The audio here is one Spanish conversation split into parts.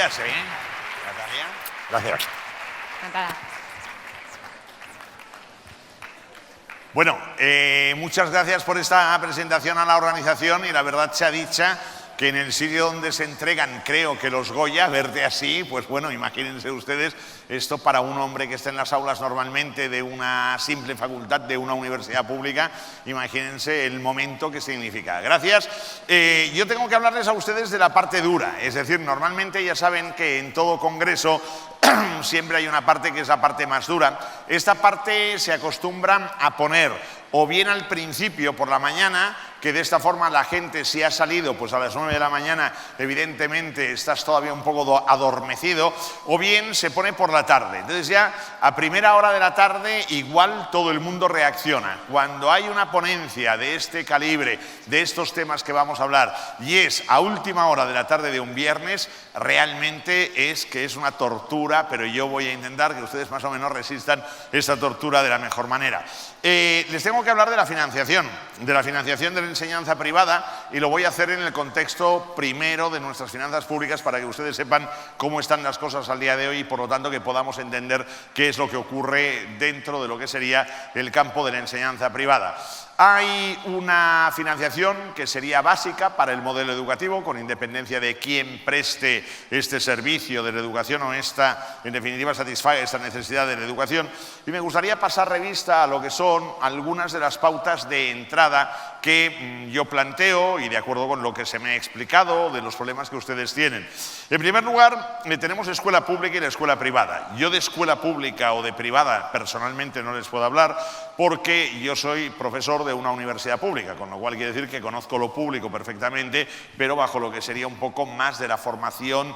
Gracias, Natalia. Gracias. Encantada. Bueno, muchas gracias por esta presentación a la organización y la verdad sea dicha que en el sitio donde se entregan, creo que los Goya, verte así, pues bueno, imagínense ustedes esto para un hombre que está en las aulas normalmente de una simple facultad de una universidad pública, imagínense el momento que significa. Gracias. Yo tengo que hablarles a ustedes de la parte dura, es decir, normalmente ya saben que en todo congreso siempre hay una parte que es la parte más dura. Esta parte se acostumbra a poner o bien al principio por la mañana, que de esta forma la gente, si ha salido pues a las 9 de la mañana, evidentemente estás todavía un poco adormecido, o bien se pone por la tarde. Entonces ya a primera hora de la tarde igual todo el mundo reacciona. Cuando hay una ponencia de este calibre, de estos temas que vamos a hablar, y es a última hora de la tarde de un viernes, realmente es que es una tortura, pero yo voy a intentar que ustedes más o menos resistan esta tortura de la mejor manera. Les tengo que hablar de la financiación de la enseñanza privada, y lo voy a hacer en el contexto primero de nuestras finanzas públicas para que ustedes sepan cómo están las cosas al día de hoy y por lo tanto que podamos entender qué es lo que ocurre dentro de lo que sería el campo de la enseñanza privada. Hay una financiación que sería básica para el modelo educativo, con independencia de quién preste este servicio de la educación o esta, en definitiva, satisfaga esta necesidad de la educación. Y me gustaría pasar revista a lo que son algunas de las pautas de entrada que yo planteo y de acuerdo con lo que se me ha explicado de los problemas que ustedes tienen. En primer lugar, tenemos escuela pública y la escuela privada. Yo de escuela pública o de privada personalmente no les puedo hablar porque yo soy profesor de una universidad pública, con lo cual quiere decir que conozco lo público perfectamente, pero bajo lo que sería un poco más de la formación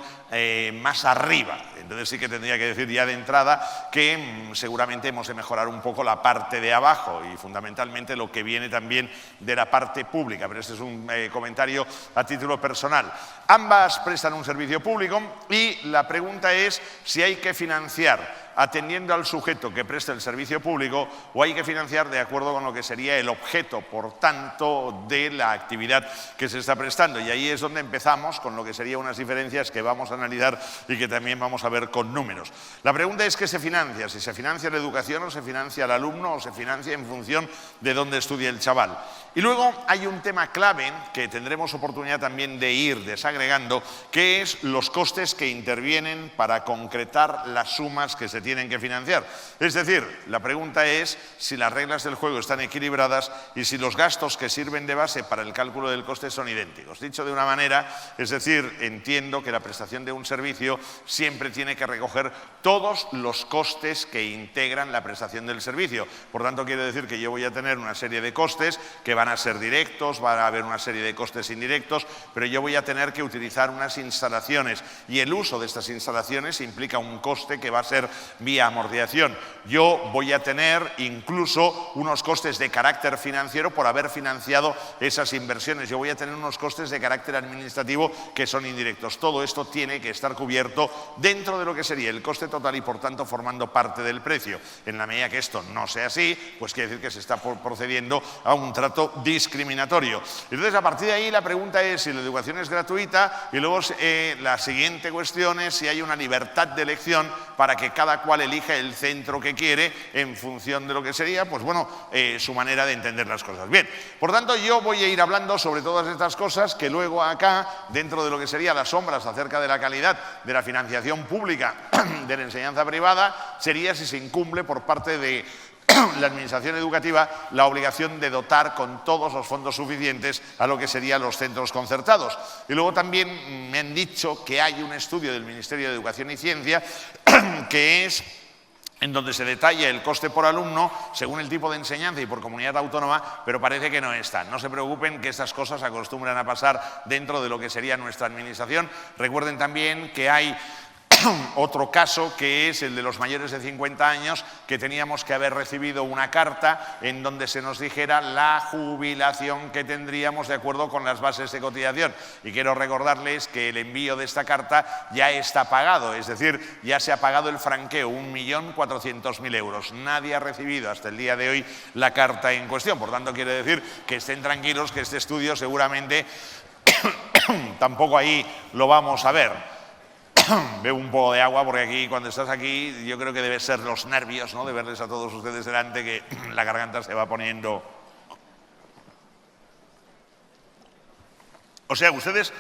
más arriba. Entonces sí que tendría que decir ya de entrada que seguramente hemos de mejorar un poco la parte de abajo y fundamentalmente lo que viene también de la parte pública, pero este es un comentario a título personal. Ambas prestan un servicio público y la pregunta es si hay que financiar atendiendo al sujeto que presta el servicio público o hay que financiar de acuerdo con lo que sería el objeto, por tanto, de la actividad que se está prestando. Y ahí es donde empezamos con lo que serían unas diferencias que vamos a analizar y que también vamos a ver con números. La pregunta es ¿qué se financia? Si se financia la educación o se financia el alumno o se financia en función de dónde estudia el chaval. Y luego hay un tema clave que tendremos oportunidad también de ir desagregando, que es los costes que intervienen para concretar las sumas que se tienen que financiar. Es decir, la pregunta es si las reglas del juego están equilibradas y si los gastos que sirven de base para el cálculo del coste son idénticos. Dicho de una manera, es decir, entiendo que la prestación de un servicio siempre tiene que recoger todos los costes que integran la prestación del servicio. Por tanto, quiere decir que yo voy a tener una serie de costes que van a ser directos, van a haber una serie de costes indirectos, pero yo voy a tener que utilizar unas instalaciones y el uso de estas instalaciones implica un coste que va a ser vía amortización. Yo voy a tener incluso unos costes de carácter financiero por haber financiado esas inversiones. Yo voy a tener unos costes de carácter administrativo que son indirectos. Todo esto tiene que estar cubierto dentro de lo que sería el coste total y por tanto formando parte del precio. En la medida que esto no sea así, pues quiere decir que se está procediendo a un trato discriminatorio. Entonces, a partir de ahí la pregunta es si la educación es gratuita y luego la siguiente cuestión es si hay una libertad de elección para que cada cual elija el centro que quiere en función de lo que sería, pues bueno, su manera de entender las cosas. Bien, por tanto yo voy a ir hablando sobre todas estas cosas que luego acá, dentro de lo que serían las sombras acerca de la calidad de la financiación pública de la enseñanza privada, sería si se incumple por parte de la Administración Educativa la obligación de dotar con todos los fondos suficientes a lo que serían los centros concertados. Y luego también me han dicho que hay un estudio del Ministerio de Educación y Ciencia que es en donde se detalla el coste por alumno según el tipo de enseñanza y por comunidad autónoma, pero parece que no está. No se preocupen que estas cosas acostumbran a pasar dentro de lo que sería nuestra administración. Recuerden también que hay otro caso que es el de los mayores de 50 años que teníamos que haber recibido una carta en donde se nos dijera la jubilación que tendríamos de acuerdo con las bases de cotización y quiero recordarles que el envío de esta carta ya está pagado, es decir, ya se ha pagado el franqueo, 1.400.000 euros. Nadie ha recibido hasta el día de hoy la carta en cuestión, por tanto quiere decir que estén tranquilos que este estudio seguramente tampoco ahí lo vamos a ver. Bebo un poco de agua porque aquí, cuando estás aquí, yo creo que debe ser los nervios, ¿no?, de verles a todos ustedes delante, que la garganta se va poniendo. O sea, ustedes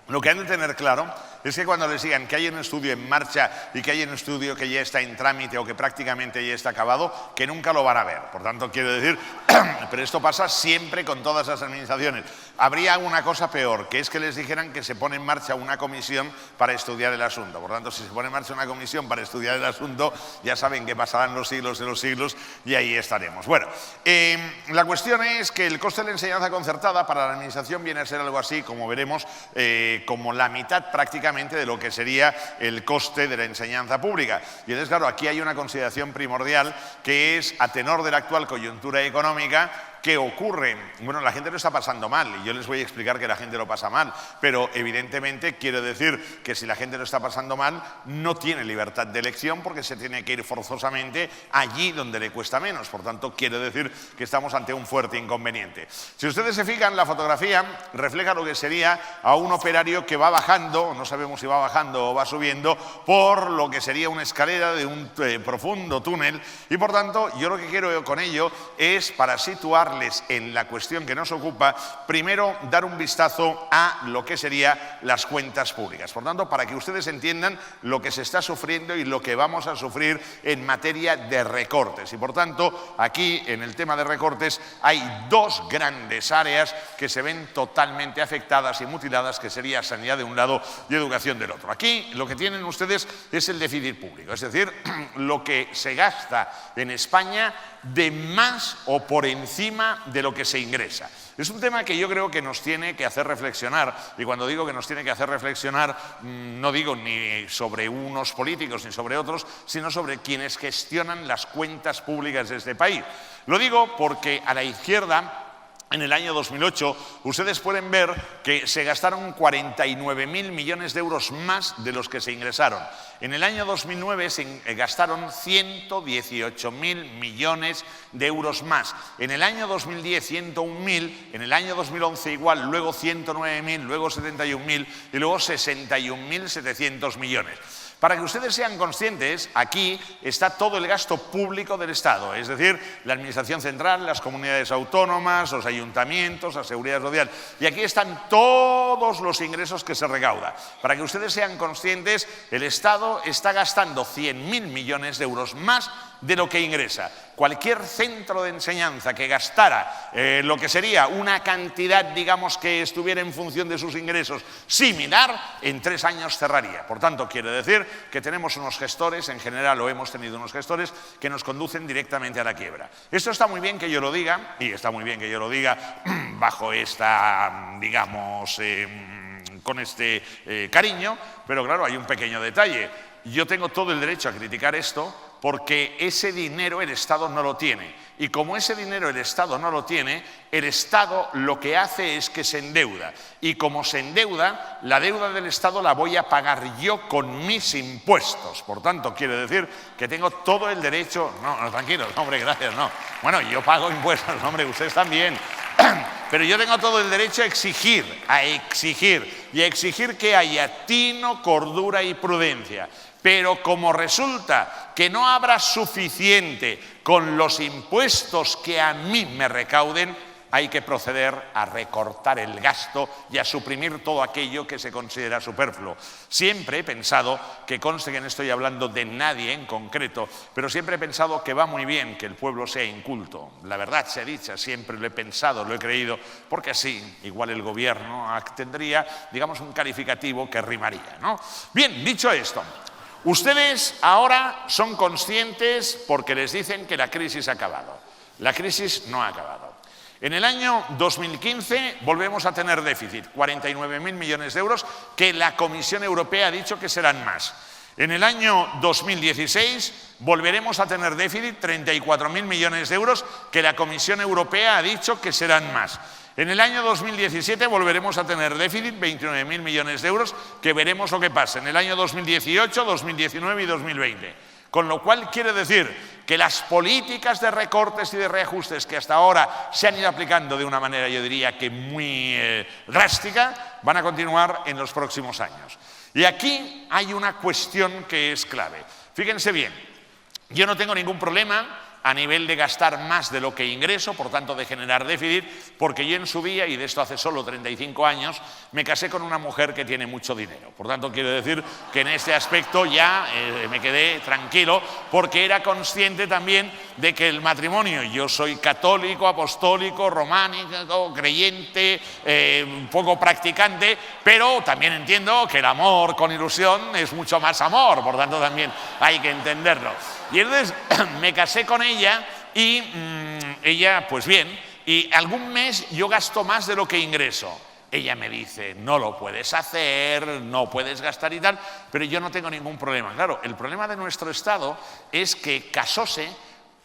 lo que han de tener claro es que cuando les digan que hay un estudio en marcha y que hay un estudio que ya está en trámite o que prácticamente ya está acabado, que nunca lo van a ver. Por tanto, quiero decir, pero esto pasa siempre con todas las administraciones. Habría una cosa peor, que es que les dijeran que se pone en marcha una comisión para estudiar el asunto. Por tanto, si se pone en marcha una comisión para estudiar el asunto, ya saben que pasarán los siglos de los siglos y ahí estaremos. Bueno, la cuestión es que el coste de la enseñanza concertada para la administración viene a ser algo así, como veremos, como la mitad prácticamente de lo que sería el coste de la enseñanza pública. Y entonces, claro, aquí hay una consideración primordial, que es, a tenor de la actual coyuntura económica, ¿qué ocurre? Bueno, la gente lo está pasando mal, y yo les voy a explicar que la gente lo pasa mal, pero evidentemente quiero decir que si la gente lo está pasando mal, no tiene libertad de elección, porque se tiene que ir forzosamente allí donde le cuesta menos. Por tanto, quiero decir que estamos ante un fuerte inconveniente. Si ustedes se fijan, la fotografía refleja lo que sería a un operario que va bajando, no sabemos si va bajando o va subiendo, por lo que sería una escalera de un profundo túnel, y por tanto, yo lo que quiero con ello es, para situar en la cuestión que nos ocupa, primero dar un vistazo a lo que serían las cuentas públicas. Por tanto, para que ustedes entiendan lo que se está sufriendo y lo que vamos a sufrir en materia de recortes. Y por tanto, aquí en el tema de recortes hay dos grandes áreas que se ven totalmente afectadas y mutiladas, que sería sanidad de un lado y educación del otro. Aquí lo que tienen ustedes es el déficit público, es decir, lo que se gasta en España de más o por encima de lo que se ingresa. Es un tema que yo creo que nos tiene que hacer reflexionar, y cuando digo que nos tiene que hacer reflexionar, no digo ni sobre unos políticos ni sobre otros, sino sobre quienes gestionan las cuentas públicas de este país. Lo digo porque a la izquierda, en el año 2008, ustedes pueden ver que se gastaron 49.000 millones de euros más de los que se ingresaron. En el año 2009 se gastaron 118.000 millones de euros más. En el año 2010, 101.000, en el año 2011 igual, luego 109.000, luego 71.000 y luego 61.700 millones. Para que ustedes sean conscientes, aquí está todo el gasto público del Estado, es decir, la Administración Central, las comunidades autónomas, los ayuntamientos, la Seguridad Social, y aquí están todos los ingresos que se recauda. Para que ustedes sean conscientes, el Estado está gastando 100.000 millones de euros más de lo que ingresa. Cualquier centro de enseñanza que gastara lo que sería una cantidad, digamos, que estuviera en función de sus ingresos similar, en 3 años cerraría. Por tanto, quiere decir que tenemos unos gestores, en general, o hemos tenido unos gestores que nos conducen directamente a la quiebra. Esto está muy bien que yo lo diga, y está muy bien que yo lo diga bajo esta, digamos, con este cariño, pero claro, hay un pequeño detalle. Yo tengo todo el derecho a criticar esto, porque ese dinero el Estado no lo tiene. Y como ese dinero el Estado no lo tiene, el Estado lo que hace es que se endeuda. Y como se endeuda, la deuda del Estado la voy a pagar yo con mis impuestos. Por tanto, quiere decir que tengo todo el derecho... No, tranquilos, hombre, gracias, no. Bueno, yo pago impuestos, hombre, ustedes también. Pero yo tengo todo el derecho a exigir que haya tino, cordura y prudencia. Pero como resulta que no habrá suficiente con los impuestos que a mí me recauden, hay que proceder a recortar el gasto y a suprimir todo aquello que se considera superfluo. Siempre he pensado, que conste que no estoy hablando de nadie en concreto, pero siempre he pensado que va muy bien que el pueblo sea inculto. La verdad sea dicha, siempre lo he pensado, lo he creído, porque así igual el gobierno tendría, digamos, un calificativo que rimaría, ¿no? Bien, dicho esto, ustedes ahora son conscientes porque les dicen que la crisis ha acabado. La crisis no ha acabado. En el año 2015 volvemos a tener déficit, 49.000 millones de euros, que la Comisión Europea ha dicho que serán más. En el año 2016 volveremos a tener déficit, 34.000 millones de euros, que la Comisión Europea ha dicho que serán más. En el año 2017 volveremos a tener déficit, 29.000 millones de euros, que veremos lo que pasa en el año 2018, 2019 y 2020. Con lo cual quiere decir que las políticas de recortes y de reajustes que hasta ahora se han ido aplicando de una manera, yo diría que muy drástica, van a continuar en los próximos años. Y aquí hay una cuestión que es clave. Fíjense bien, yo no tengo ningún problema a nivel de gastar más de lo que ingreso, por tanto de generar déficit, porque yo en su día, y de esto hace solo 35 años, me casé con una mujer que tiene mucho dinero. Por tanto, quiero decir que en este aspecto ya me quedé tranquilo, porque era consciente también de que el matrimonio, yo soy católico, apostólico, románico, creyente, un poco practicante, pero también entiendo que el amor con ilusión es mucho más amor, por tanto también hay que entenderlo. Y entonces me casé con ella y ella, pues bien, y algún mes yo gasto más de lo que ingreso. Ella me dice, no lo puedes hacer, no puedes gastar y tal, pero yo no tengo ningún problema. Claro, el problema de nuestro Estado es que casóse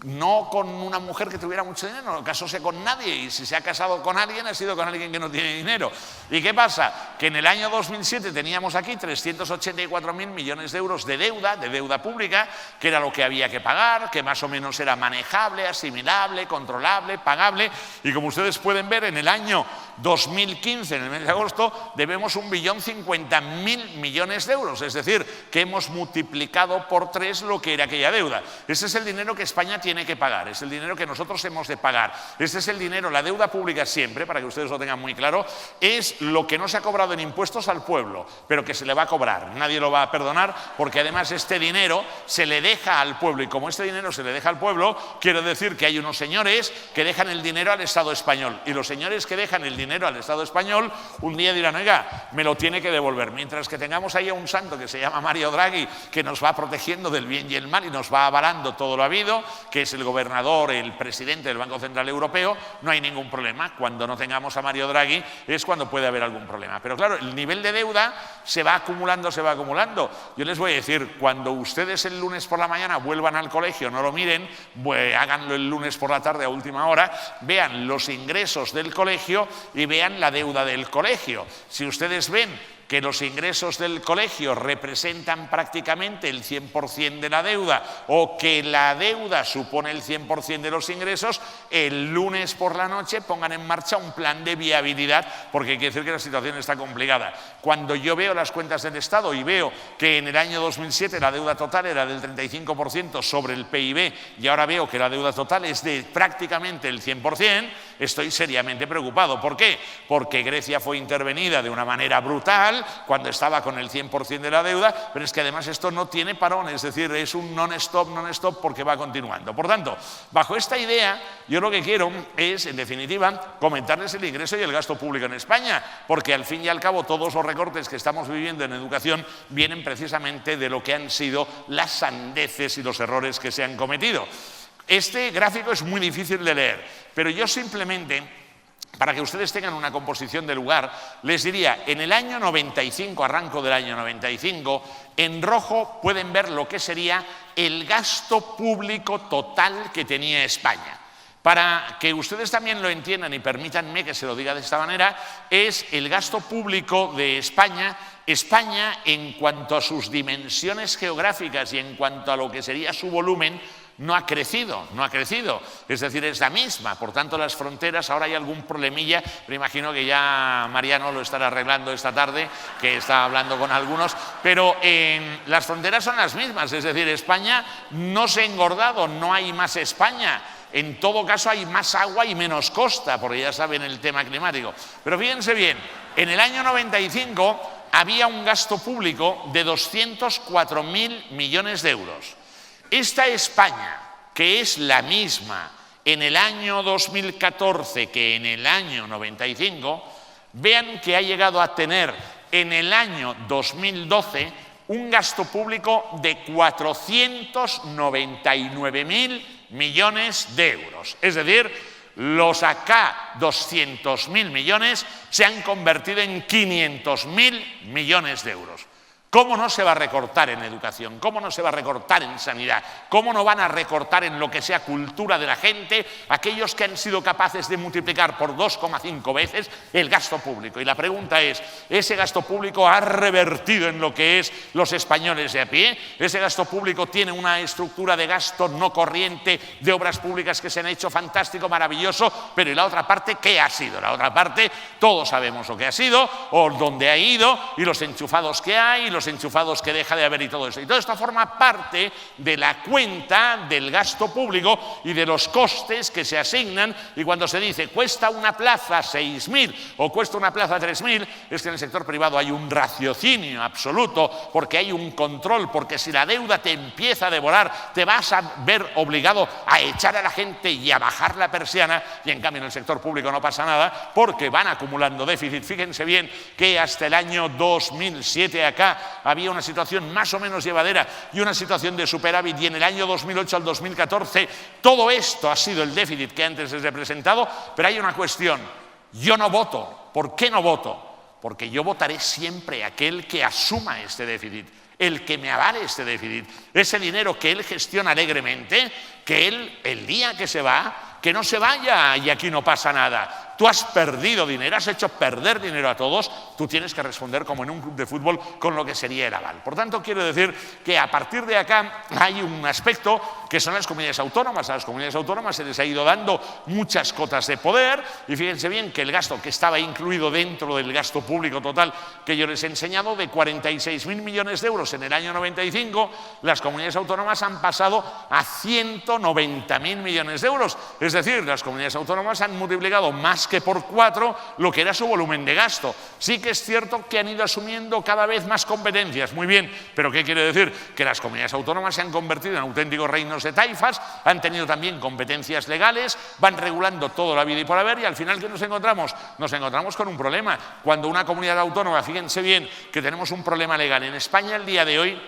no con una mujer que tuviera mucho dinero, no casóse con nadie, y si se ha casado con alguien ha sido con alguien que no tiene dinero. ¿Y qué pasa? Que en el año 2007 teníamos aquí 384.000 millones de euros de deuda pública, que era lo que había que pagar, que más o menos era manejable, asimilable, controlable, pagable, y como ustedes pueden ver, en el año 2015, en el mes de agosto, debemos 1.050.000 millones de euros, es decir, que hemos multiplicado por 3 lo que era aquella deuda. Ese es el dinero que España tiene que pagar, es el dinero que nosotros hemos de pagar. Este es el dinero, la deuda pública siempre, para que ustedes lo tengan muy claro, es lo que no se ha cobrado en impuestos al pueblo, pero que se le va a cobrar. Nadie lo va a perdonar, porque además este dinero se le deja al pueblo, y como este dinero se le deja al pueblo, quiero decir que hay unos señores que dejan el dinero al Estado español, y los señores que dejan el dinero al Estado español un día dirán, oiga, me lo tiene que devolver, mientras que tengamos ahí a un santo que se llama Mario Draghi, que nos va protegiendo del bien y el mal y nos va avalando todo lo habido, que es el gobernador, el presidente del Banco Central Europeo, no hay ningún problema. Cuando no tengamos a Mario Draghi es cuando puede haber algún problema. Pero claro, el nivel de deuda se va acumulando, se va acumulando. Yo les voy a decir, cuando ustedes el lunes por la mañana vuelvan al colegio, no lo miren, háganlo el lunes por la tarde a última hora, vean los ingresos del colegio y vean la deuda del colegio. Si ustedes ven que los ingresos del colegio representan prácticamente el 100% de la deuda, o que la deuda supone el 100% de los ingresos, el lunes por la noche pongan en marcha un plan de viabilidad, porque hay que decir que la situación está complicada. Cuando yo veo las cuentas del Estado y veo que en el año 2007 la deuda total era del 35% sobre el PIB, y ahora veo que la deuda total es de prácticamente el 100%, estoy seriamente preocupado. ¿Por qué? Porque Grecia fue intervenida de una manera brutal cuando estaba con el 100% de la deuda, pero es que además esto no tiene parón, es decir, es un non-stop porque va continuando. Por tanto, bajo esta idea, yo lo que quiero es, en definitiva, comentarles el ingreso y el gasto público en España, porque al fin y al cabo todos los recortes que estamos viviendo en educación vienen precisamente de lo que han sido las sandeces y los errores que se han cometido. Este gráfico es muy difícil de leer, pero yo simplemente, para que ustedes tengan una composición de lugar, les diría, en el año 95, arranco del año 95, en rojo pueden ver lo que sería el gasto público total que tenía España. Para que ustedes también lo entiendan y permítanme que se lo diga de esta manera, es el gasto público de España. España, en cuanto a sus dimensiones geográficas y en cuanto a lo que sería su volumen, no ha crecido, es decir, es la misma. Por tanto, las fronteras, ahora hay algún problemilla, pero imagino que ya Mariano lo estará arreglando esta tarde, que está hablando con algunos, pero las fronteras son las mismas, es decir, España no se ha engordado, no hay más España. En todo caso hay más agua y menos costa, porque ya saben el tema climático. Pero fíjense bien, en el año 95 había un gasto público de 204.000 millones de euros. Esta España, que es la misma en el año 2014 que en el año 95, vean que ha llegado a tener en el año 2012 un gasto público de 499.000 millones de euros. Es decir, los acá 200.000 millones se han convertido en 500.000 millones de euros. ¿Cómo no se va a recortar en educación? ¿Cómo no se va a recortar en sanidad? ¿Cómo no van a recortar en lo que sea cultura de la gente aquellos que han sido capaces de multiplicar por 2,5 veces el gasto público? Y la pregunta es, ¿ese gasto público ha revertido en lo que es los españoles de a pie? ¿Ese gasto público tiene una estructura de gasto no corriente de obras públicas que se han hecho fantástico, maravilloso? Pero ¿y la otra parte qué ha sido? La otra parte, todos sabemos lo que ha sido, o dónde ha ido, y los enchufados que hay, y los enchufados que deja de haber y todo eso. Y todo esto forma parte de la cuenta del gasto público y de los costes que se asignan, y cuando se dice cuesta una plaza 6.000 o cuesta una plaza 3.000, es que en el sector privado hay un raciocinio absoluto, porque hay un control, porque si la deuda te empieza a devorar, te vas a ver obligado a echar a la gente y a bajar la persiana, y en cambio en el sector público no pasa nada, porque van acumulando déficit. Fíjense bien que hasta el año 2007 acá había una situación más o menos llevadera y una situación de superávit, y en el año 2008 al 2014 todo esto ha sido el déficit que antes les he presentado. Pero hay una cuestión: yo no voto. ¿Por qué no voto? Porque yo votaré siempre aquel que asuma este déficit, el que me avale este déficit, ese dinero que él gestiona alegremente, que él, el día que se va, que no se vaya y aquí no pasa nada. Tú has perdido dinero, has hecho perder dinero a todos, tú tienes que responder como en un club de fútbol con lo que sería el aval. Por tanto, quiero decir que a partir de acá hay un aspecto que son las comunidades autónomas. A las comunidades autónomas se les ha ido dando muchas cotas de poder, y fíjense bien que el gasto que estaba incluido dentro del gasto público total que yo les he enseñado, de 46.000 millones de euros en el año 95, las comunidades autónomas han pasado a 190.000 millones de euros. Es decir, las comunidades autónomas han multiplicado más que por 4 lo que era su volumen de gasto. Sí que es cierto que han ido asumiendo cada vez más competencias, muy bien, pero ¿qué quiere decir? Que las comunidades autónomas se han convertido en auténticos reinos de taifas, han tenido también competencias legales, van regulando toda la vida y por haber, y al final ¿qué nos encontramos? Nos encontramos con un problema. Cuando una comunidad autónoma, fíjense bien que tenemos un problema legal en España el día de hoy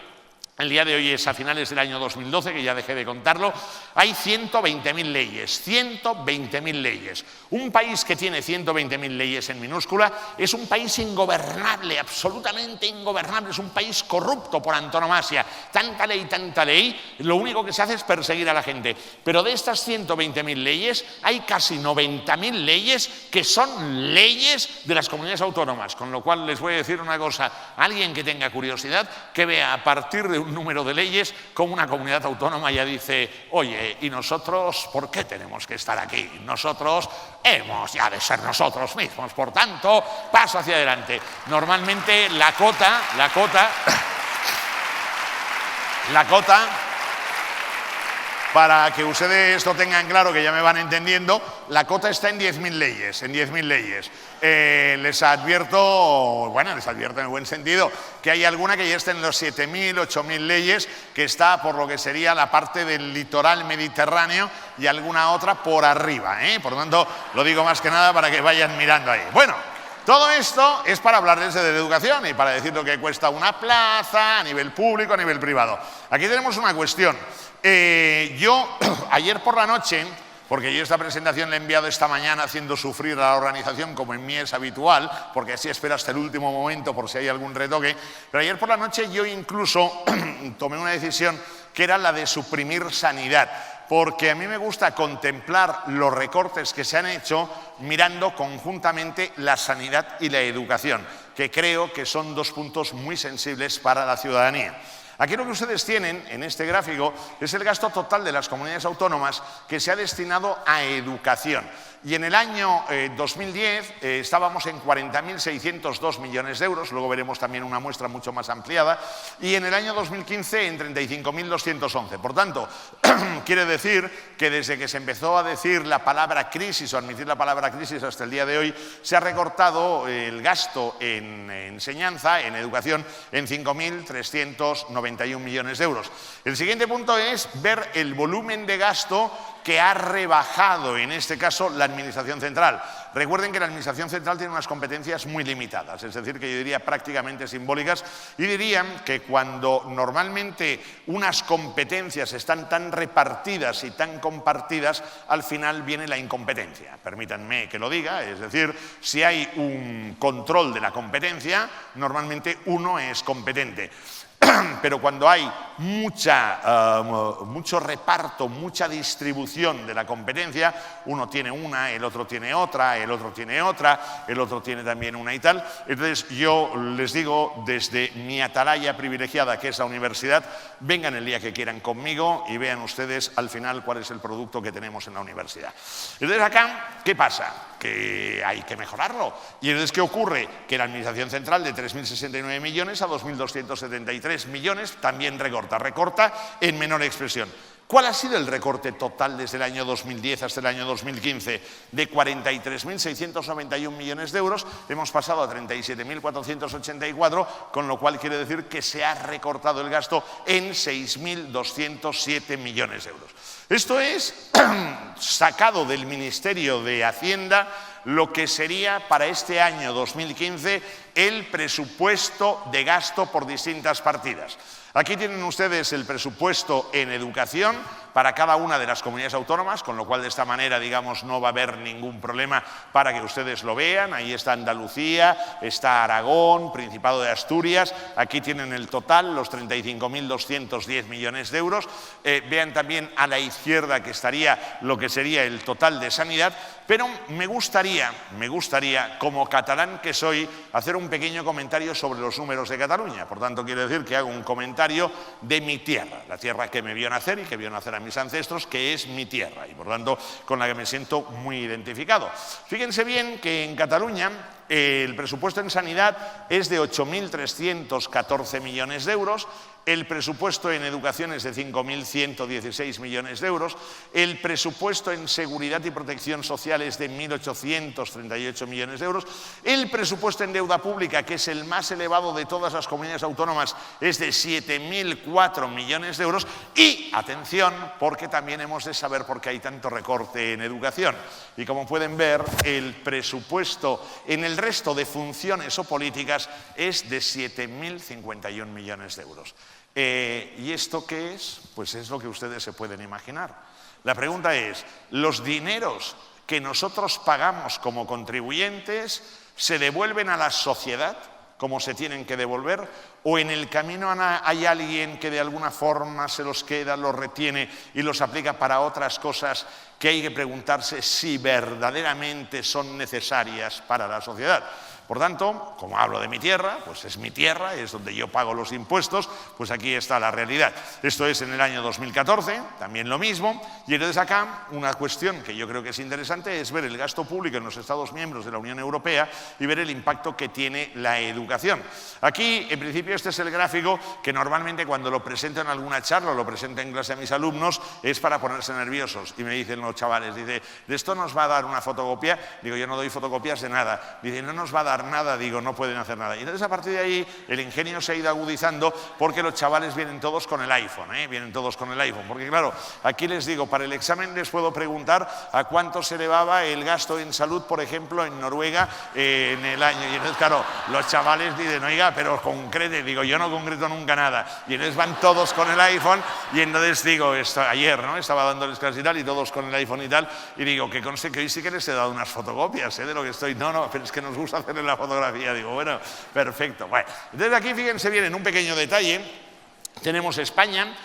es a finales del año 2012, que ya dejé de contarlo, hay 120.000 leyes, 120.000 leyes. Un país que tiene 120.000 leyes en minúscula es un país ingobernable, absolutamente ingobernable, es un país corrupto por antonomasia. Tanta ley, lo único que se hace es perseguir a la gente. Pero de estas 120.000 leyes, hay casi 90.000 leyes que son leyes de las comunidades autónomas, con lo cual les voy a decir una cosa: alguien que tenga curiosidad, que vea a partir de un número de leyes como una comunidad autónoma ya dice, oye, ¿y nosotros por qué tenemos que estar aquí? Nosotros hemos ya de ser nosotros mismos, por tanto, paso hacia adelante. Normalmente la cota, para que ustedes lo tengan claro, que ya me van entendiendo, la cota está en 10.000 leyes, les advierto en el buen sentido, que hay alguna que ya está en los 7.000, 8.000 leyes, que está por lo que sería la parte del litoral mediterráneo, y alguna otra por arriba, Por lo tanto, lo digo más que nada para que vayan mirando ahí. Bueno, todo esto es para hablarles de la educación y para decir lo que cuesta una plaza a nivel público, a nivel privado. Aquí tenemos una cuestión. Yo ayer por la noche, porque yo esta presentación la he enviado esta mañana haciendo sufrir a la organización, como en mí es habitual, porque así espero hasta el último momento por si hay algún retoque, pero ayer por la noche yo incluso tomé una decisión que era la de suprimir sanidad, porque a mí me gusta contemplar los recortes que se han hecho mirando conjuntamente la sanidad y la educación, que creo que son dos puntos muy sensibles para la ciudadanía. Aquí lo que ustedes tienen en este gráfico es el gasto total de las comunidades autónomas que se ha destinado a educación. Y en el año 2010 estábamos en 40.602 millones de euros, luego veremos también una muestra mucho más ampliada, y en el año 2015 en 35.211. Por tanto, quiere decir que desde que se empezó a decir la palabra crisis o admitir la palabra crisis hasta el día de hoy, se ha recortado el gasto en enseñanza, en educación, en 5.390 91 millones de euros. El siguiente punto es ver el volumen de gasto que ha rebajado, en este caso, la Administración Central. Recuerden que la Administración Central tiene unas competencias muy limitadas, es decir, que yo diría prácticamente simbólicas, y dirían que cuando normalmente unas competencias están tan repartidas y tan compartidas, al final viene la incompetencia. Permítanme que lo diga, es decir, si hay un control de la competencia, normalmente uno es competente. Pero cuando hay mucho reparto, mucha distribución de la competencia, uno tiene una, el otro tiene otra, el otro tiene otra, el otro tiene también una y tal. Entonces yo les digo, desde mi atalaya privilegiada, que es la universidad, vengan el día que quieran conmigo y vean ustedes al final cuál es el producto que tenemos en la universidad. Entonces acá, ¿qué pasa? Que hay que mejorarlo. Y entonces, ¿qué ocurre? Que la Administración Central de 3.069 millones a 2.273 millones también recorta en menor expresión. ¿Cuál ha sido el recorte total desde el año 2010 hasta el año 2015? De 43.691 millones de euros hemos pasado a 37.484, con lo cual quiere decir que se ha recortado el gasto en 6.207 millones de euros. Esto es sacado del Ministerio de Hacienda lo que sería para este año 2015 el presupuesto de gasto por distintas partidas. Aquí tienen ustedes el presupuesto en educación para cada una de las comunidades autónomas, con lo cual de esta manera, digamos, no va a haber ningún problema para que ustedes lo vean. Ahí está Andalucía, está Aragón, Principado de Asturias. Aquí tienen el total, los 35.210 millones de euros. Vean también a la izquierda que estaría lo que sería el total de sanidad. Pero me gustaría, como catalán que soy, hacer un pequeño comentario sobre los números de Cataluña. Por tanto, quiero decir que hago un comentario de mi tierra, la tierra que me vio nacer y que vio nacer a mis ancestros, que es mi tierra y, por tanto, con la que me siento muy identificado. Fíjense bien que en Cataluña el presupuesto en sanidad es de 8.314 millones de euros, el presupuesto en educación es de 5.116 millones de euros, el presupuesto en seguridad y protección social es de 1.838 millones de euros, el presupuesto en deuda pública, que es el más elevado de todas las comunidades autónomas, es de 7.004 millones de euros y, atención, porque también hemos de saber por qué hay tanto recorte en educación. Y como pueden ver, el presupuesto en el resto de funciones o políticas es de 7.051 millones de euros. ¿Y esto qué es? Pues es lo que ustedes se pueden imaginar. La pregunta es, ¿los dineros que nosotros pagamos como contribuyentes se devuelven a la sociedad como se tienen que devolver? ¿O en el camino hay alguien que de alguna forma se los queda, los retiene y los aplica para otras cosas que hay que preguntarse si verdaderamente son necesarias para la sociedad? Por tanto, como hablo de mi tierra, pues es mi tierra, es donde yo pago los impuestos, pues aquí está la realidad. Esto es en el año 2014, también lo mismo, y entonces acá una cuestión que yo creo que es interesante es ver el gasto público en los Estados miembros de la Unión Europea y ver el impacto que tiene la educación. Aquí, en principio, este es el gráfico que normalmente cuando lo presento en alguna charla o lo presento en clase a mis alumnos es para ponerse nerviosos. Y me dicen los chavales, dice, ¿de esto nos va a dar una fotocopia? Digo, yo no doy fotocopias de nada. Dice, no nos va a dar nada, digo, no pueden hacer nada. Y entonces a partir de ahí el ingenio se ha ido agudizando porque los chavales vienen todos con el iPhone, vienen todos con el iPhone, porque claro, aquí les digo, para el examen les puedo preguntar a cuánto se elevaba el gasto en salud, por ejemplo, en Noruega en el año, y entonces claro, los chavales dicen, oiga, pero concrete, digo, yo no concreto nunca nada, y entonces van todos con el iPhone, y entonces digo, ayer, ¿no?, estaba dándoles clase y tal, y todos con el iPhone y tal, y digo, que conste que hoy sí que les he dado unas fotocopias, de lo que estoy, no, pero es que nos gusta hacerle la fotografía, digo, bueno, perfecto. Bueno, entonces aquí fíjense bien en un pequeño detalle, tenemos España.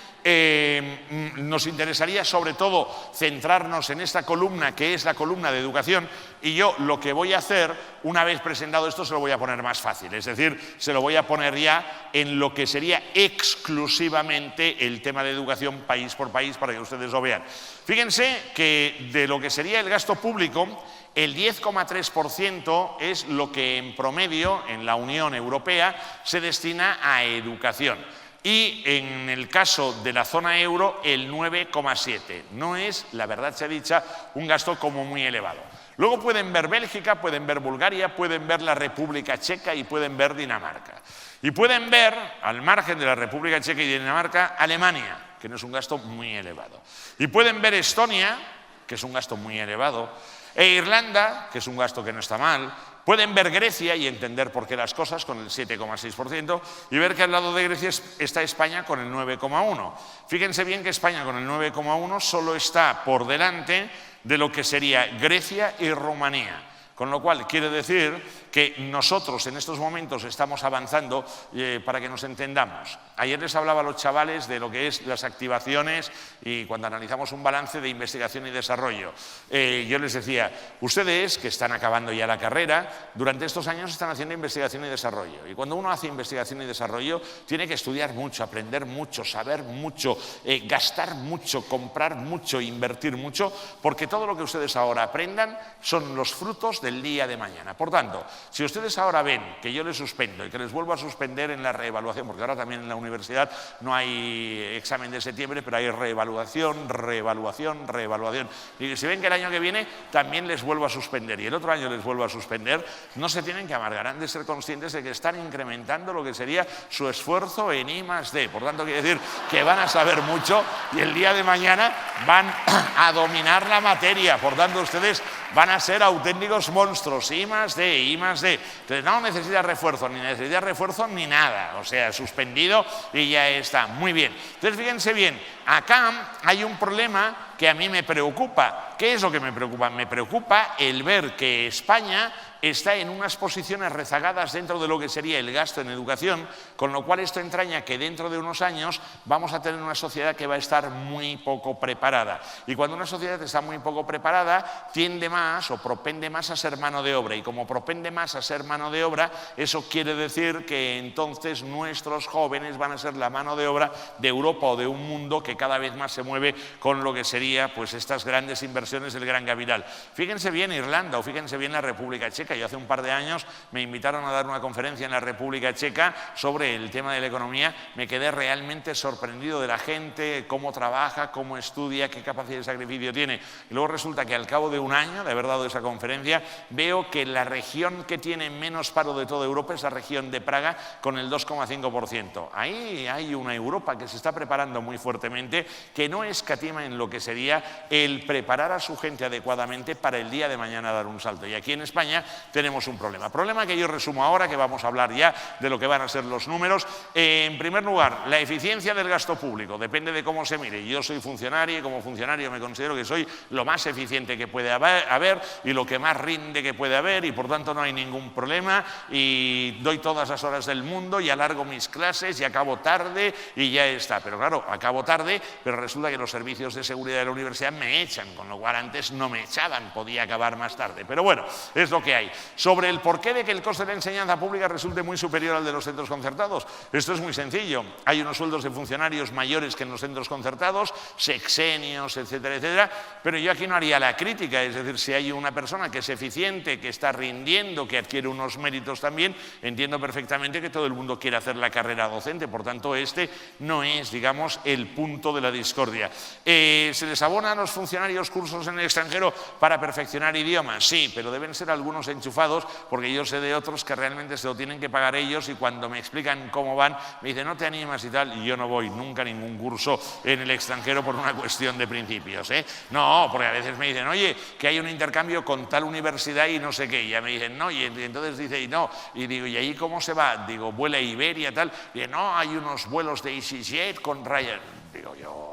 Nos interesaría sobre todo centrarnos en esta columna que es la columna de educación, y yo lo que voy a hacer una vez presentado esto se lo voy a poner más fácil, es decir, se lo voy a poner ya en lo que sería exclusivamente el tema de educación país por país para que ustedes lo vean. Fíjense que de lo que sería el gasto público, el 10,3% es lo que en promedio en la Unión Europea se destina a educación. Y en el caso de la zona euro, el 9,7%. No es, la verdad sea dicha, un gasto como muy elevado. Luego pueden ver Bélgica, pueden ver Bulgaria, pueden ver la República Checa y pueden ver Dinamarca. Y pueden ver, al margen de la República Checa y Dinamarca, Alemania, que no es un gasto muy elevado. Y pueden ver Estonia, que es un gasto muy elevado, e Irlanda, que es un gasto que no está mal. Pueden ver Grecia y entender por qué las cosas con el 7,6% y ver que al lado de Grecia está España con el 9,1%. Fíjense bien que España con el 9,1% solo está por delante de lo que sería Grecia y Rumanía. Con lo cual, quiere decir que nosotros en estos momentos estamos avanzando para que nos entendamos. Ayer les hablaba a los chavales de lo que es las activaciones y cuando analizamos un balance de investigación y desarrollo. Yo les decía, ustedes que están acabando ya la carrera, durante estos años están haciendo investigación y desarrollo. Y cuando uno hace investigación y desarrollo, tiene que estudiar mucho, aprender mucho, saber mucho, gastar mucho, comprar mucho, invertir mucho, porque todo lo que ustedes ahora aprendan son los frutos del día de mañana. Por tanto, si ustedes ahora ven que yo les suspendo y que les vuelvo a suspender en la reevaluación, porque ahora también en la universidad no hay examen de septiembre, pero hay reevaluación, reevaluación, reevaluación. Y si ven que el año que viene también les vuelvo a suspender y el otro año les vuelvo a suspender, no se tienen que amargar, han de ser conscientes de que están incrementando lo que sería su esfuerzo en I+D. Por tanto, quiere decir que van a saber mucho y el día de mañana van a dominar la materia. Por tanto, ustedes van a ser auténticos monstruos, I+D, I+D. Entonces no necesita refuerzo, ni nada, o sea, suspendido y ya está. Muy bien. Entonces fíjense bien, acá hay un problema que a mí me preocupa. ¿Qué es lo que me preocupa? Me preocupa el ver que España está en unas posiciones rezagadas dentro de lo que sería el gasto en educación, con lo cual esto entraña que dentro de unos años vamos a tener una sociedad que va a estar muy poco preparada. Y cuando una sociedad está muy poco preparada, tiende más o propende más a ser mano de obra. Y como propende más a ser mano de obra, eso quiere decir que entonces nuestros jóvenes van a ser la mano de obra de Europa o de un mundo que cada vez más se mueve con lo que sería pues estas grandes inversiones del gran capital. Fíjense bien Irlanda o fíjense bien la República Checa. Yo hace un par de años me invitaron a dar una conferencia en la República Checa sobre el tema de la economía. Me quedé realmente sorprendido de la gente, cómo trabaja, cómo estudia, qué capacidad de sacrificio tiene. Y luego resulta que al cabo de un año de haber dado esa conferencia, veo que la región que tiene menos paro de toda Europa es la región de Praga con el 2,5%. Ahí hay una Europa que se está preparando muy fuertemente, que no escatima en lo que sería el preparar a su gente adecuadamente para el día de mañana dar un salto. Y aquí en España tenemos un problema. Problema que yo resumo ahora, que vamos a hablar ya de lo que van a ser los números. En primer lugar, la eficiencia del gasto público, depende de cómo se mire. Yo soy funcionario y como funcionario me considero que soy lo más eficiente que puede haber y lo que más rinde que puede haber y por tanto no hay ningún problema y doy todas las horas del mundo y alargo mis clases y acabo tarde y ya está. Pero claro, acabo tarde, pero resulta que los servicios de seguridad de la universidad me echan, con lo cual antes no me echaban, podía acabar más tarde. Pero bueno, es lo que hay. Sobre el porqué de que el coste de la enseñanza pública resulte muy superior al de los centros concertados, esto es muy sencillo. Hay unos sueldos de funcionarios mayores que en los centros concertados, sexenios, etcétera, etcétera, pero yo aquí no haría la crítica, es decir, si hay una persona que es eficiente, que está rindiendo, que adquiere unos méritos también, entiendo perfectamente que todo el mundo quiere hacer la carrera docente, por tanto este no es, digamos, el punto de la discordia. ¿Se les abona a los funcionarios cursos en el extranjero para perfeccionar idiomas? Sí, pero deben ser algunos enchufados, porque yo sé de otros que realmente se lo tienen que pagar ellos y cuando me explican cómo van, me dicen no te animas y tal, y yo no voy nunca a ningún curso en el extranjero por una cuestión de principios, ¿eh? No, porque a veces me dicen, oye, que hay un intercambio con tal universidad y no sé qué, y ya me dicen, no, y entonces dice, y no, y digo, ¿y ahí cómo se va? Digo, vuela Iberia, tal, y dice, no, hay unos vuelos de EasyJet con Ryanair, digo yo.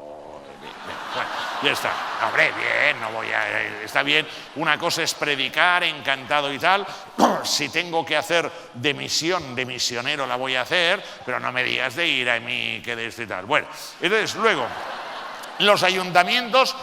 Bueno, ya está. Hombre, bien, no voy a... Está bien, una cosa es predicar, encantado y tal. Si tengo que hacer de misión, de misionero la voy a hacer, pero no me digas de ir a mí que de esto y tal. Bueno, entonces luego, los ayuntamientos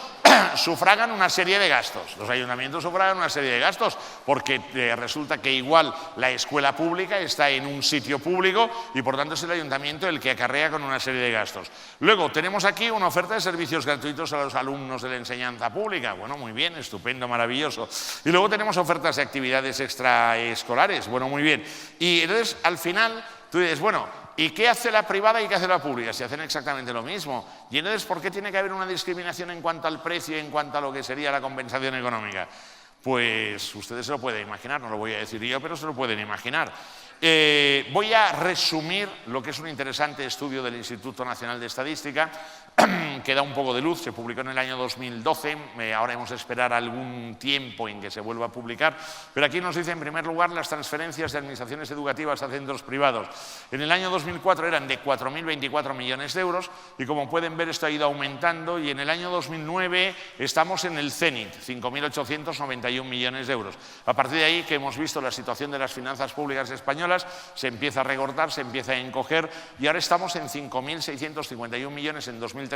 sufragan una serie de gastos. Los ayuntamientos sufragan una serie de gastos porque resulta que igual la escuela pública está en un sitio público y por tanto es el ayuntamiento el que acarrea con una serie de gastos. Luego tenemos aquí una oferta de servicios gratuitos a los alumnos de la enseñanza pública. Bueno, muy bien, estupendo, maravilloso. Y luego tenemos ofertas de actividades extraescolares. Bueno, muy bien. Y entonces al final tú dices, bueno, ¿y qué hace la privada y qué hace la pública? Si hacen exactamente lo mismo. Y entonces, ¿por qué tiene que haber una discriminación en cuanto al precio y en cuanto a lo que sería la compensación económica? pues ustedes se lo pueden imaginar, no lo voy a decir yo, pero se lo pueden imaginar. Voy a resumir lo que es un interesante estudio del Instituto Nacional de Estadística que da un poco de luz, se publicó en el año 2012, ahora hemos de esperar algún tiempo en que se vuelva a publicar, pero aquí nos dice en primer lugar las transferencias de administraciones educativas a centros privados. En el año 2004 eran de 4.024 millones de euros y como pueden ver esto ha ido aumentando y en el año 2009 estamos en el cenit, 5.891 millones de euros. A partir de ahí que hemos visto la situación de las finanzas públicas españolas, se empieza a recortar, se empieza a encoger y ahora estamos en 5.651 millones en 2013,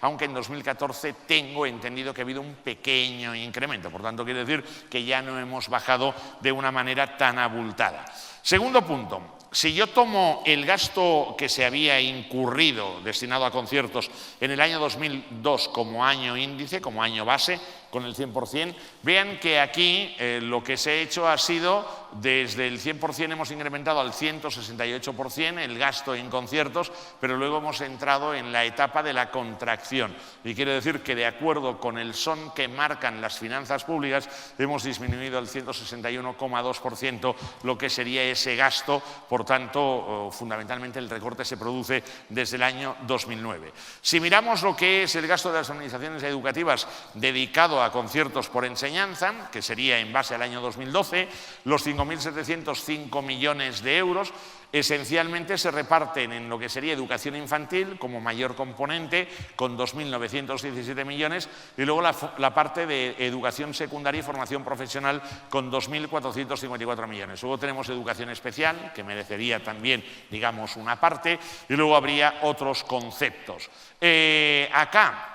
aunque en 2014 tengo entendido que ha habido un pequeño incremento. Por tanto, quiere decir que ya no hemos bajado de una manera tan abultada. Segundo punto, si yo tomo el gasto que se había incurrido destinado a conciertos en el año 2002 como año índice, como año base, con el 100%, vean que aquí lo que se ha hecho ha sido, desde el 100% hemos incrementado al 168% el gasto en conciertos, pero luego hemos entrado en la etapa de la contracción. Y quiere decir que de acuerdo con el son que marcan las finanzas públicas, hemos disminuido al 161,2% lo que sería ese gasto. Por tanto, fundamentalmente el recorte se produce desde el año 2009. Si miramos lo que es el gasto de las administraciones educativas dedicado a conciertos por enseñanza, que sería en base al año 2012, los 5.705 millones de euros esencialmente se reparten en lo que sería educación infantil como mayor componente, con 2.917 millones, y luego la parte de educación secundaria y formación profesional con 2.454 millones. Luego tenemos educación especial, que merecería también, digamos, una parte, y luego habría otros conceptos. Acá,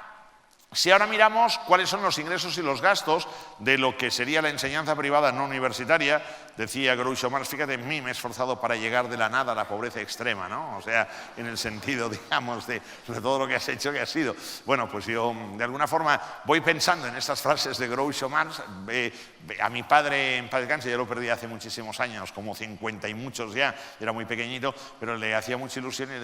si ahora miramos cuáles son los ingresos y los gastos de lo que sería la enseñanza privada no universitaria, decía Groucho Marx, fíjate, en mí me he esforzado para llegar de la nada a la pobreza extrema, ¿no? O sea, en el sentido, digamos, de todo lo que has hecho, que has sido. Bueno, pues yo, de alguna forma, voy pensando en estas frases de Groucho Marx. A mi padre, en paz descanse, yo lo perdí hace muchísimos años, como 50 y muchos ya, era muy pequeñito, pero le hacía mucha ilusión y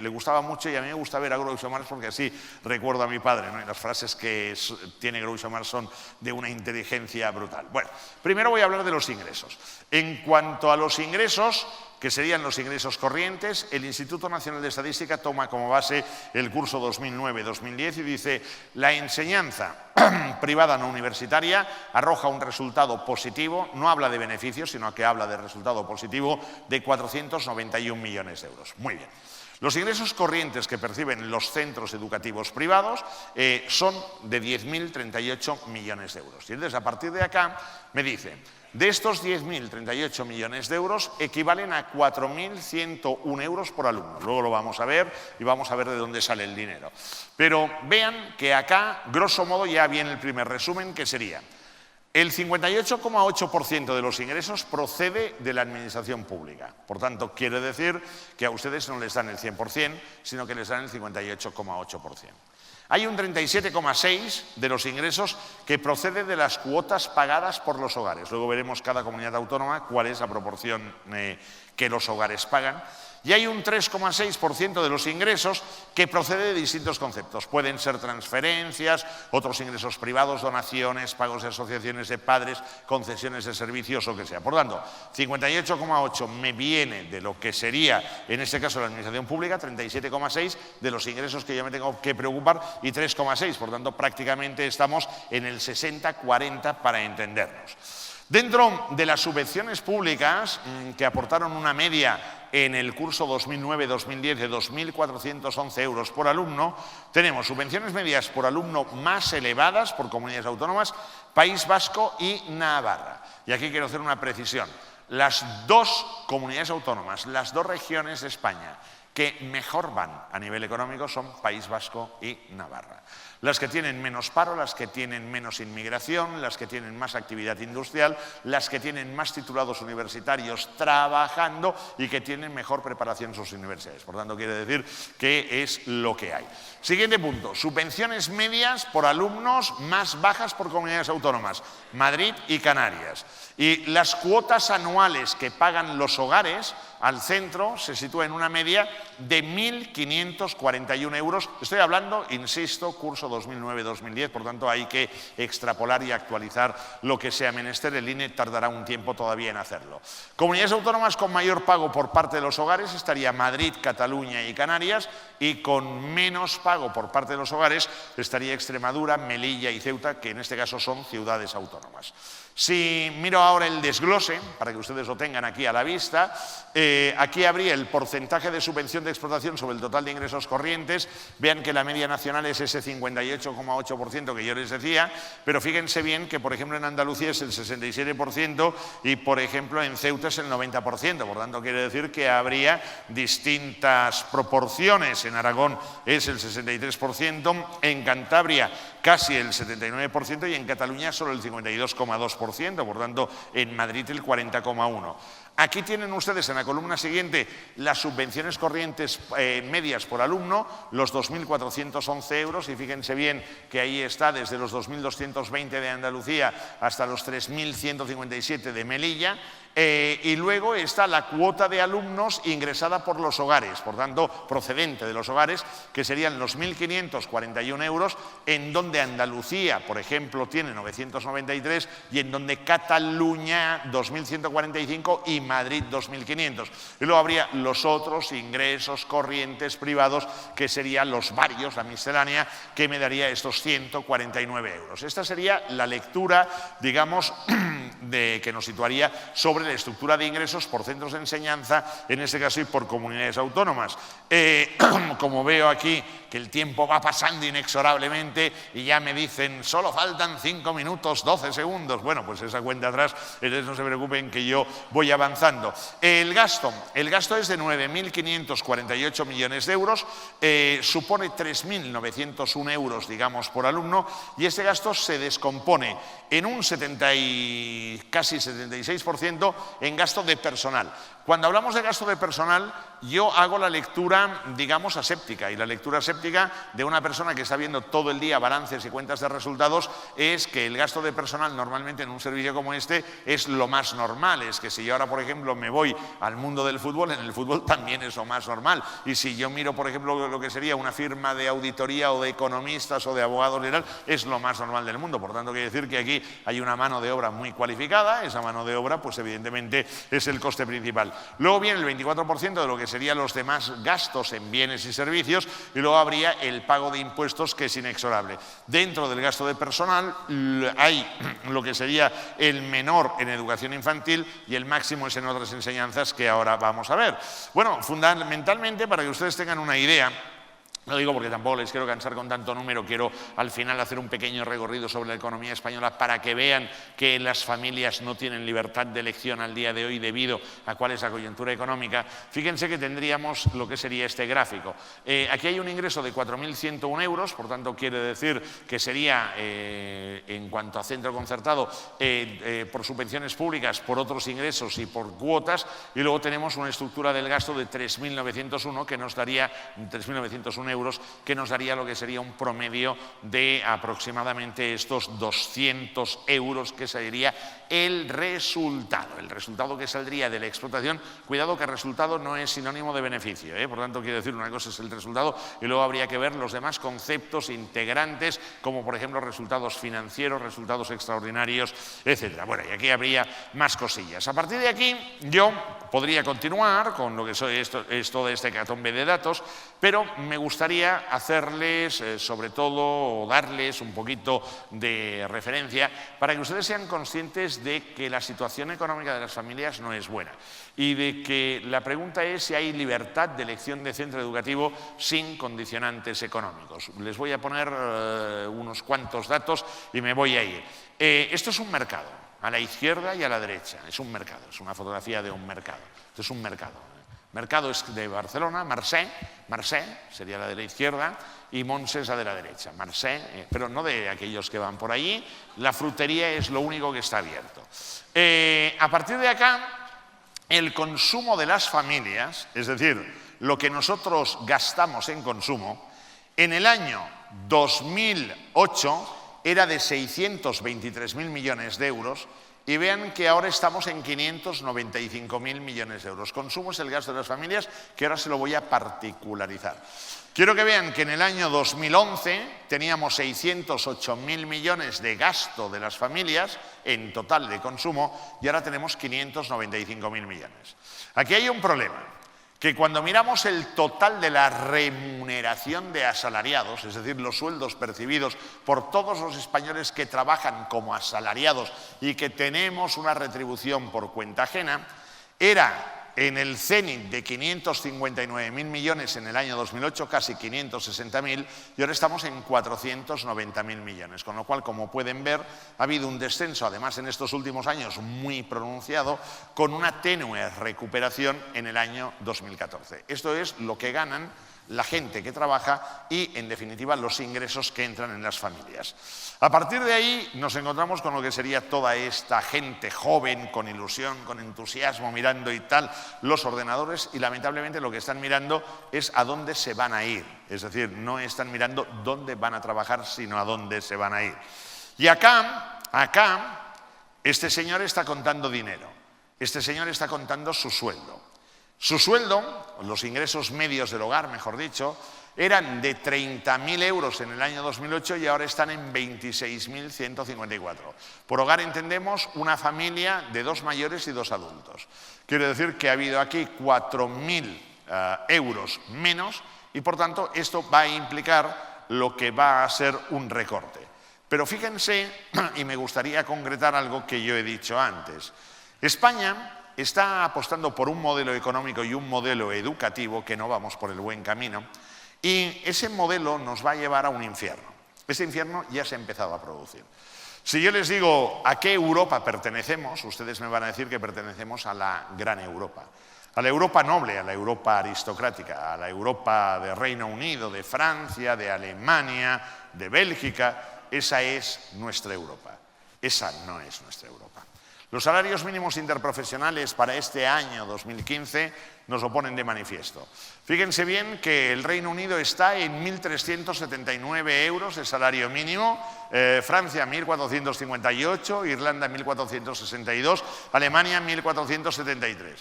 le gustaba mucho, y a mí me gusta ver a Groucho Marx porque así recuerdo a mi padre, ¿no? Las frases que tiene Groucho Marx son de una inteligencia brutal. Bueno, primero voy a hablar de los ingresos. En cuanto a los ingresos, que serían los ingresos corrientes, el Instituto Nacional de Estadística toma como base el curso 2009-2010 y dice: la enseñanza privada no universitaria arroja un resultado positivo, no habla de beneficios, sino que habla de resultado positivo de 491 millones de euros. Muy bien. Los ingresos corrientes que perciben los centros educativos privados son de 10.038 millones de euros. Y entonces, a partir de acá, me dice, de estos 10.038 millones de euros equivalen a 4.101 euros por alumno. Luego lo vamos a ver y vamos a ver de dónde sale el dinero. Pero vean que acá, grosso modo, ya viene el primer resumen, que sería: el 58,8% de los ingresos procede de la administración pública. Por tanto, quiere decir que a ustedes no les dan el 100%, sino que les dan el 58,8%. Hay un 37,6% de los ingresos que procede de las cuotas pagadas por los hogares. Luego veremos cada comunidad autónoma cuál es la proporción que los hogares pagan. Y hay un 3,6% de los ingresos que procede de distintos conceptos. Pueden ser transferencias, otros ingresos privados, donaciones, pagos de asociaciones de padres, concesiones de servicios o que sea. Por tanto, 58,8% me viene de lo que sería, en este caso, la administración pública, 37,6% de los ingresos que yo me tengo que preocupar y 3,6%. Por tanto, prácticamente estamos en el 60-40 para entendernos. Dentro de las subvenciones públicas, que aportaron una media en el curso 2009-2010 de 2.411 euros por alumno, tenemos subvenciones medias por alumno más elevadas por comunidades autónomas, País Vasco y Navarra. Y aquí quiero hacer una precisión. Las dos comunidades autónomas, las dos regiones de España que mejor van a nivel económico son País Vasco y Navarra. Las que tienen menos paro, las que tienen menos inmigración, las que tienen más actividad industrial, las que tienen más titulados universitarios trabajando y que tienen mejor preparación en sus universidades. Por tanto, quiere decir que es lo que hay. Siguiente punto, subvenciones medias por alumnos más bajas por comunidades autónomas, Madrid y Canarias. Y las cuotas anuales que pagan los hogares al centro se sitúa en una media de 1.541 euros. Estoy hablando, insisto, curso 2009-2010, por tanto hay que extrapolar y actualizar lo que sea menester. El INE tardará un tiempo todavía en hacerlo. Comunidades autónomas con mayor pago por parte de los hogares estaría Madrid, Cataluña y Canarias, y con menos pago por parte de los hogares estaría Extremadura, Melilla y Ceuta, que en este caso son ciudades autónomas. Si miro ahora el desglose, para que ustedes lo tengan aquí a la vista, aquí habría el porcentaje de subvención de explotación sobre el total de ingresos corrientes. Vean que la media nacional es ese 58,8% que yo les decía, pero fíjense bien que, por ejemplo, en Andalucía es el 67% y, por ejemplo, en Ceuta es el 90%. Por tanto, quiere decir que habría distintas proporciones. En Aragón es el 63%, en Cantabria casi el 79% y en Cataluña solo el 52,2%. Por tanto, en Madrid el 40,1%. Aquí tienen ustedes en la columna siguiente las subvenciones corrientes medias por alumno, los 2.411 euros, y fíjense bien que ahí está desde los 2.220 de Andalucía hasta los 3.157 de Melilla. Y luego está la cuota de alumnos ingresada por los hogares, por tanto, procedente de los hogares, que serían los 1.541 euros, en donde Andalucía, por ejemplo, tiene 993 y en donde Cataluña 2.145 y Madrid 2.500. Y luego habría los otros ingresos corrientes privados, que serían los varios, la miscelánea, que me daría estos 149 euros. Esta sería la lectura, digamos, que nos situaría sobre la estructura de ingresos por centros de enseñanza, en este caso, y por comunidades autónomas. Como veo aquí que el tiempo va pasando inexorablemente y ya me dicen solo faltan 5 minutos 12 segundos, bueno, pues esa cuenta atrás, entonces no se preocupen que yo voy avanzando. El gasto es de 9.548 millones de euros, supone 3.901 euros, digamos, por alumno, y este gasto se descompone en un casi 76% en gasto de personal. Cuando hablamos de gasto de personal, yo hago la lectura, digamos, aséptica, y la lectura aséptica de una persona que está viendo todo el día balances y cuentas de resultados es que el gasto de personal normalmente en un servicio como este es lo más normal. Es que si yo ahora, por ejemplo, me voy al mundo del fútbol, en el fútbol también es lo más normal. Y si yo miro, por ejemplo, lo que sería una firma de auditoría o de economistas o de abogados general, es lo más normal del mundo. Por tanto, quiere decir que aquí hay una mano de obra muy cualificada. Esa mano de obra, pues evidentemente, es el coste principal. Luego viene el 24% de lo que serían los demás gastos en bienes y servicios, y luego habría el pago de impuestos, que es inexorable. Dentro del gasto de personal hay lo que sería el menor en educación infantil y el máximo es en otras enseñanzas, que ahora vamos a ver. Bueno, fundamentalmente, para que ustedes tengan una idea, lo digo porque tampoco les quiero cansar con tanto número, quiero al final hacer un pequeño recorrido sobre la economía española para que vean que las familias no tienen libertad de elección al día de hoy debido a cuál es la coyuntura económica. Fíjense que tendríamos lo que sería este gráfico. Aquí hay un ingreso de 4.101 euros, por tanto quiere decir que sería, en cuanto a centro concertado, por subvenciones públicas, por otros ingresos y por cuotas, y luego tenemos una estructura del gasto de 3.901 que nos daría 3.901 euros, que nos daría lo que sería un promedio de aproximadamente estos 200 euros, que sería el resultado que saldría de la explotación. Cuidado que el resultado no es sinónimo de beneficio, por tanto quiero decir, una cosa es el resultado y luego habría que ver los demás conceptos integrantes, como por ejemplo resultados financieros, resultados extraordinarios, etcétera. Bueno, y aquí habría más cosillas. A partir de aquí yo podría continuar con lo que es todo este hecatombe de datos, pero me gustaría hacerles, sobre todo, o darles un poquito de referencia para que ustedes sean conscientes de que la situación económica de las familias no es buena y de que la pregunta es si hay libertad de elección de centro educativo sin condicionantes económicos. Les voy a poner unos cuantos datos y me voy a ir. Esto es un mercado, a la izquierda y a la derecha. Es un mercado, es una fotografía de un mercado. Esto es un mercado. Mercado es de Barcelona, Mercè sería la de la izquierda y Montse es la de la derecha. Mercè, pero no de aquellos que van por allí. La frutería es lo único que está abierto. A partir de acá, el consumo de las familias, es decir, lo que nosotros gastamos en consumo, en el año 2008 era de 623.000 millones de euros y vean que ahora estamos en 595.000 millones de euros. Consumo es el gasto de las familias, que ahora se lo voy a particularizar. Quiero que vean que en el año 2011 teníamos 608.000 millones de gasto de las familias en total de consumo y ahora tenemos 595.000 millones. Aquí hay un problema, que cuando miramos el total de la remuneración de asalariados, es decir, los sueldos percibidos por todos los españoles que trabajan como asalariados y que tenemos una retribución por cuenta ajena, era en el cenit de 559.000 millones en el año 2008, casi 560.000, y ahora estamos en 490.000 millones. Con lo cual, como pueden ver, ha habido un descenso, además en estos últimos años muy pronunciado, con una tenue recuperación en el año 2014. Esto es lo que ganan la gente que trabaja y, en definitiva, los ingresos que entran en las familias. A partir de ahí nos encontramos con lo que sería toda esta gente joven, con ilusión, con entusiasmo, mirando y tal los ordenadores, y lamentablemente lo que están mirando es a dónde se van a ir. Es decir, no están mirando dónde van a trabajar, sino a dónde se van a ir. Y acá, este señor está contando dinero. Este señor está contando su sueldo. Su sueldo, los ingresos medios del hogar, mejor dicho, eran de 30.000 euros en el año 2008 y ahora están en 26.154. Por hogar entendemos una familia de 2 mayores y 2 adultos. Quiere decir que ha habido aquí 4.000 euros menos y, por tanto, esto va a implicar lo que va a ser un recorte. Pero fíjense, y me gustaría concretar algo que yo he dicho antes. España está apostando por un modelo económico y un modelo educativo que no vamos por el buen camino, y ese modelo nos va a llevar a un infierno. Ese infierno ya se ha empezado a producir. Si yo les digo a qué Europa pertenecemos, ustedes me van a decir que pertenecemos a la gran Europa. A la Europa noble, a la Europa aristocrática, a la Europa de Reino Unido, de Francia, de Alemania, de Bélgica. Esa es nuestra Europa. Esa no es nuestra Europa. Los salarios mínimos interprofesionales para este año 2015 nos lo ponen de manifiesto. Fíjense bien que el Reino Unido está en 1.379 euros de salario mínimo, Francia 1.458, Irlanda 1.462, Alemania 1.473.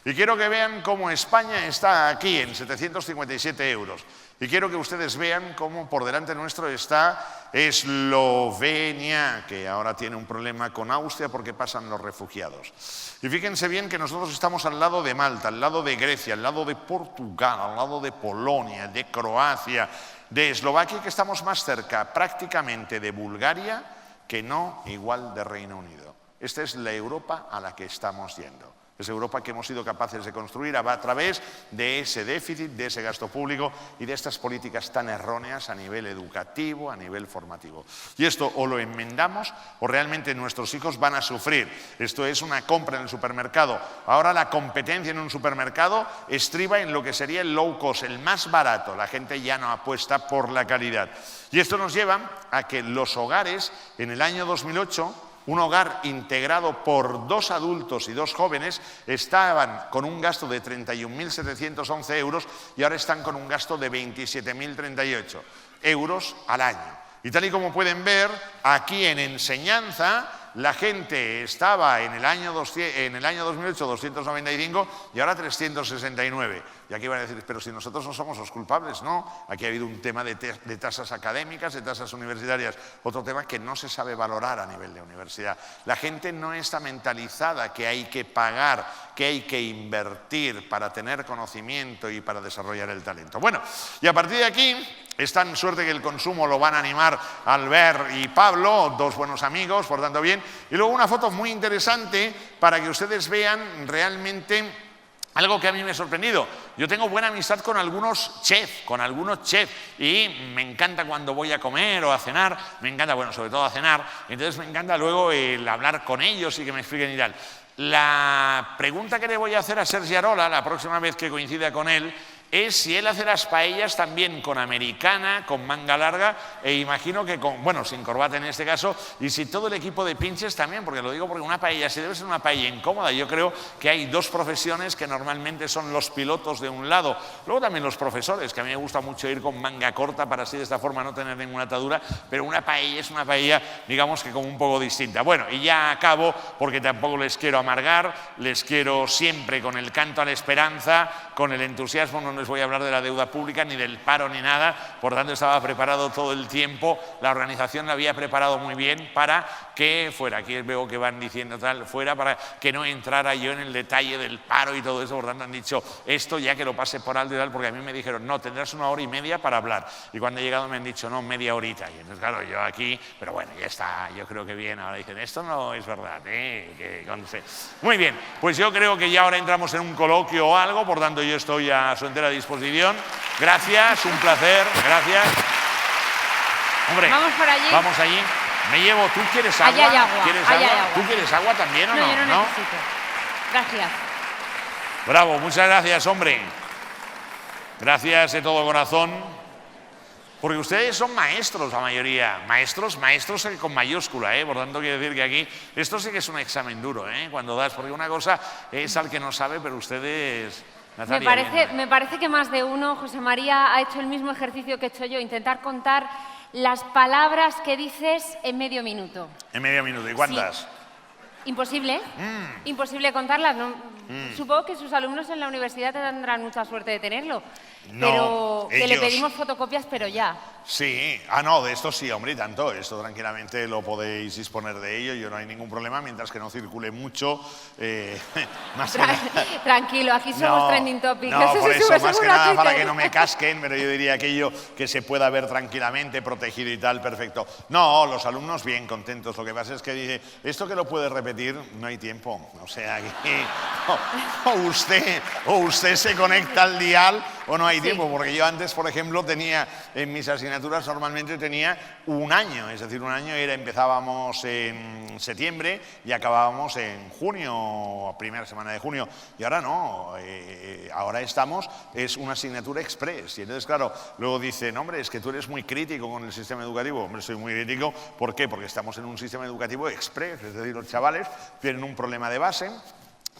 Y quiero que vean cómo España está aquí en 757 euros. Y quiero que ustedes vean cómo por delante nuestro está Eslovenia, que ahora tiene un problema con Austria porque pasan los refugiados. Y fíjense bien que nosotros estamos al lado de Malta, al lado de Grecia, al lado de Portugal, al lado de Polonia, de Croacia, de Eslovaquia, que estamos más cerca prácticamente de Bulgaria que no igual de Reino Unido. Esta es la Europa a la que estamos yendo. Es Europa que hemos sido capaces de construir a través de ese déficit, de ese gasto público y de estas políticas tan erróneas a nivel educativo, a nivel formativo. Y esto o lo enmendamos o realmente nuestros hijos van a sufrir. Esto es una compra en el supermercado. Ahora la competencia en un supermercado estriba en lo que sería el low cost, el más barato. La gente ya no apuesta por la calidad. Y esto nos lleva a que los hogares en el año 2008... un hogar integrado por 2 adultos y 2 jóvenes estaban con un gasto de 31.711 euros y ahora están con un gasto de 27.038 euros al año. Y tal y como pueden ver, aquí en enseñanza la gente estaba en el año 2008 295 y ahora 369. Y aquí van a decir, pero si nosotros no somos los culpables, no. Aquí ha habido un tema de tasas académicas, de tasas universitarias, otro tema que no se sabe valorar a nivel de universidad. La gente no está mentalizada que hay que pagar, que hay que invertir para tener conocimiento y para desarrollar el talento. Bueno, y a partir de aquí, es tan suerte que el consumo lo van a animar Albert y Pablo, 2 buenos amigos, por tanto bien. Y luego una foto muy interesante para que ustedes vean realmente algo que a mí me ha sorprendido. Yo tengo buena amistad con algunos chefs, y me encanta cuando voy a comer o a cenar, me encanta, bueno, sobre todo a cenar, entonces me encanta luego el hablar con ellos y que me expliquen y tal. La pregunta que le voy a hacer a Sergi Arola la próxima vez que coincida con él es si él hace las paellas también con americana, con manga larga, e imagino que con, bueno, sin corbata en este caso, y si todo el equipo de pinches también, porque lo digo porque una paella, si debe ser una paella incómoda, yo creo que hay dos profesiones que normalmente son los pilotos de un lado, luego también los profesores, que a mí me gusta mucho ir con manga corta para así de esta forma no tener ninguna atadura, pero una paella es una paella, digamos que como un poco distinta. Bueno, y ya acabo, porque tampoco les quiero amargar, les quiero siempre con el canto a la esperanza, con el entusiasmo. No les voy a hablar de la deuda pública ni del paro ni nada, por tanto estaba preparado todo el tiempo, la organización la había preparado muy bien para que fuera, aquí veo que van diciendo tal, fuera para que no entrara yo en el detalle del paro y todo eso, por tanto han dicho esto ya que lo pase por alto y tal, porque a mí me dijeron no, tendrás 1 hora y media para hablar, y cuando he llegado me han dicho no, media horita, y entonces claro, yo aquí, pero bueno, ya está, yo creo que bien, ahora dicen esto no es verdad, que conste. Muy bien, pues yo creo que ya ahora entramos en un coloquio o algo, por tanto yo estoy a su entera disposición. Gracias, un placer, gracias. Hombre, vamos por allí. Vamos allí. Me llevo, ¿tú quieres agua? Allá hay agua. ¿Quieres Allá agua? hay agua. ¿Tú quieres agua también o no? No, yo no necesito. Gracias. Bravo, muchas gracias, hombre. Gracias de todo corazón. Porque ustedes son maestros, la mayoría. Maestros con mayúscula, por tanto quiere decir que aquí, esto sí que es un examen duro, cuando das, porque una cosa es al que no sabe, pero ustedes... Natalia, me parece que más de uno, José María, ha hecho el mismo ejercicio que he hecho yo, intentar contar las palabras que dices en medio minuto. En medio minuto, ¿y cuántas? Sí. Imposible, imposible contarlas. ¿No? Supongo que sus alumnos en la universidad tendrán mucha suerte de tenerlo, no, pero que le pedimos fotocopias, pero ya. Sí, no, de esto sí, hombre, y tanto, esto tranquilamente lo podéis disponer de ello, yo no hay ningún problema, mientras que no circule mucho. Tranquilo, aquí somos trending topic. No, por eso, más que nada para que no me casquen, pero yo diría aquello que se pueda ver tranquilamente, protegido y tal, perfecto. No, los alumnos bien contentos, lo que pasa es que dice, esto que lo puede repetir, no hay tiempo, o sea, que o usted se conecta al dial o no hay tiempo, porque yo antes, por ejemplo, tenía en mis asignaturas normalmente tenía 1 año, es decir, 1 año empezábamos en septiembre y acabábamos en junio, primera semana de junio, y ahora no, ahora es una asignatura express, y entonces claro, luego dicen, hombre, es que tú eres muy crítico con el sistema educativo. Hombre, soy muy crítico, ¿por qué? Porque estamos en un sistema educativo express, es decir, los chavales tienen un problema de base.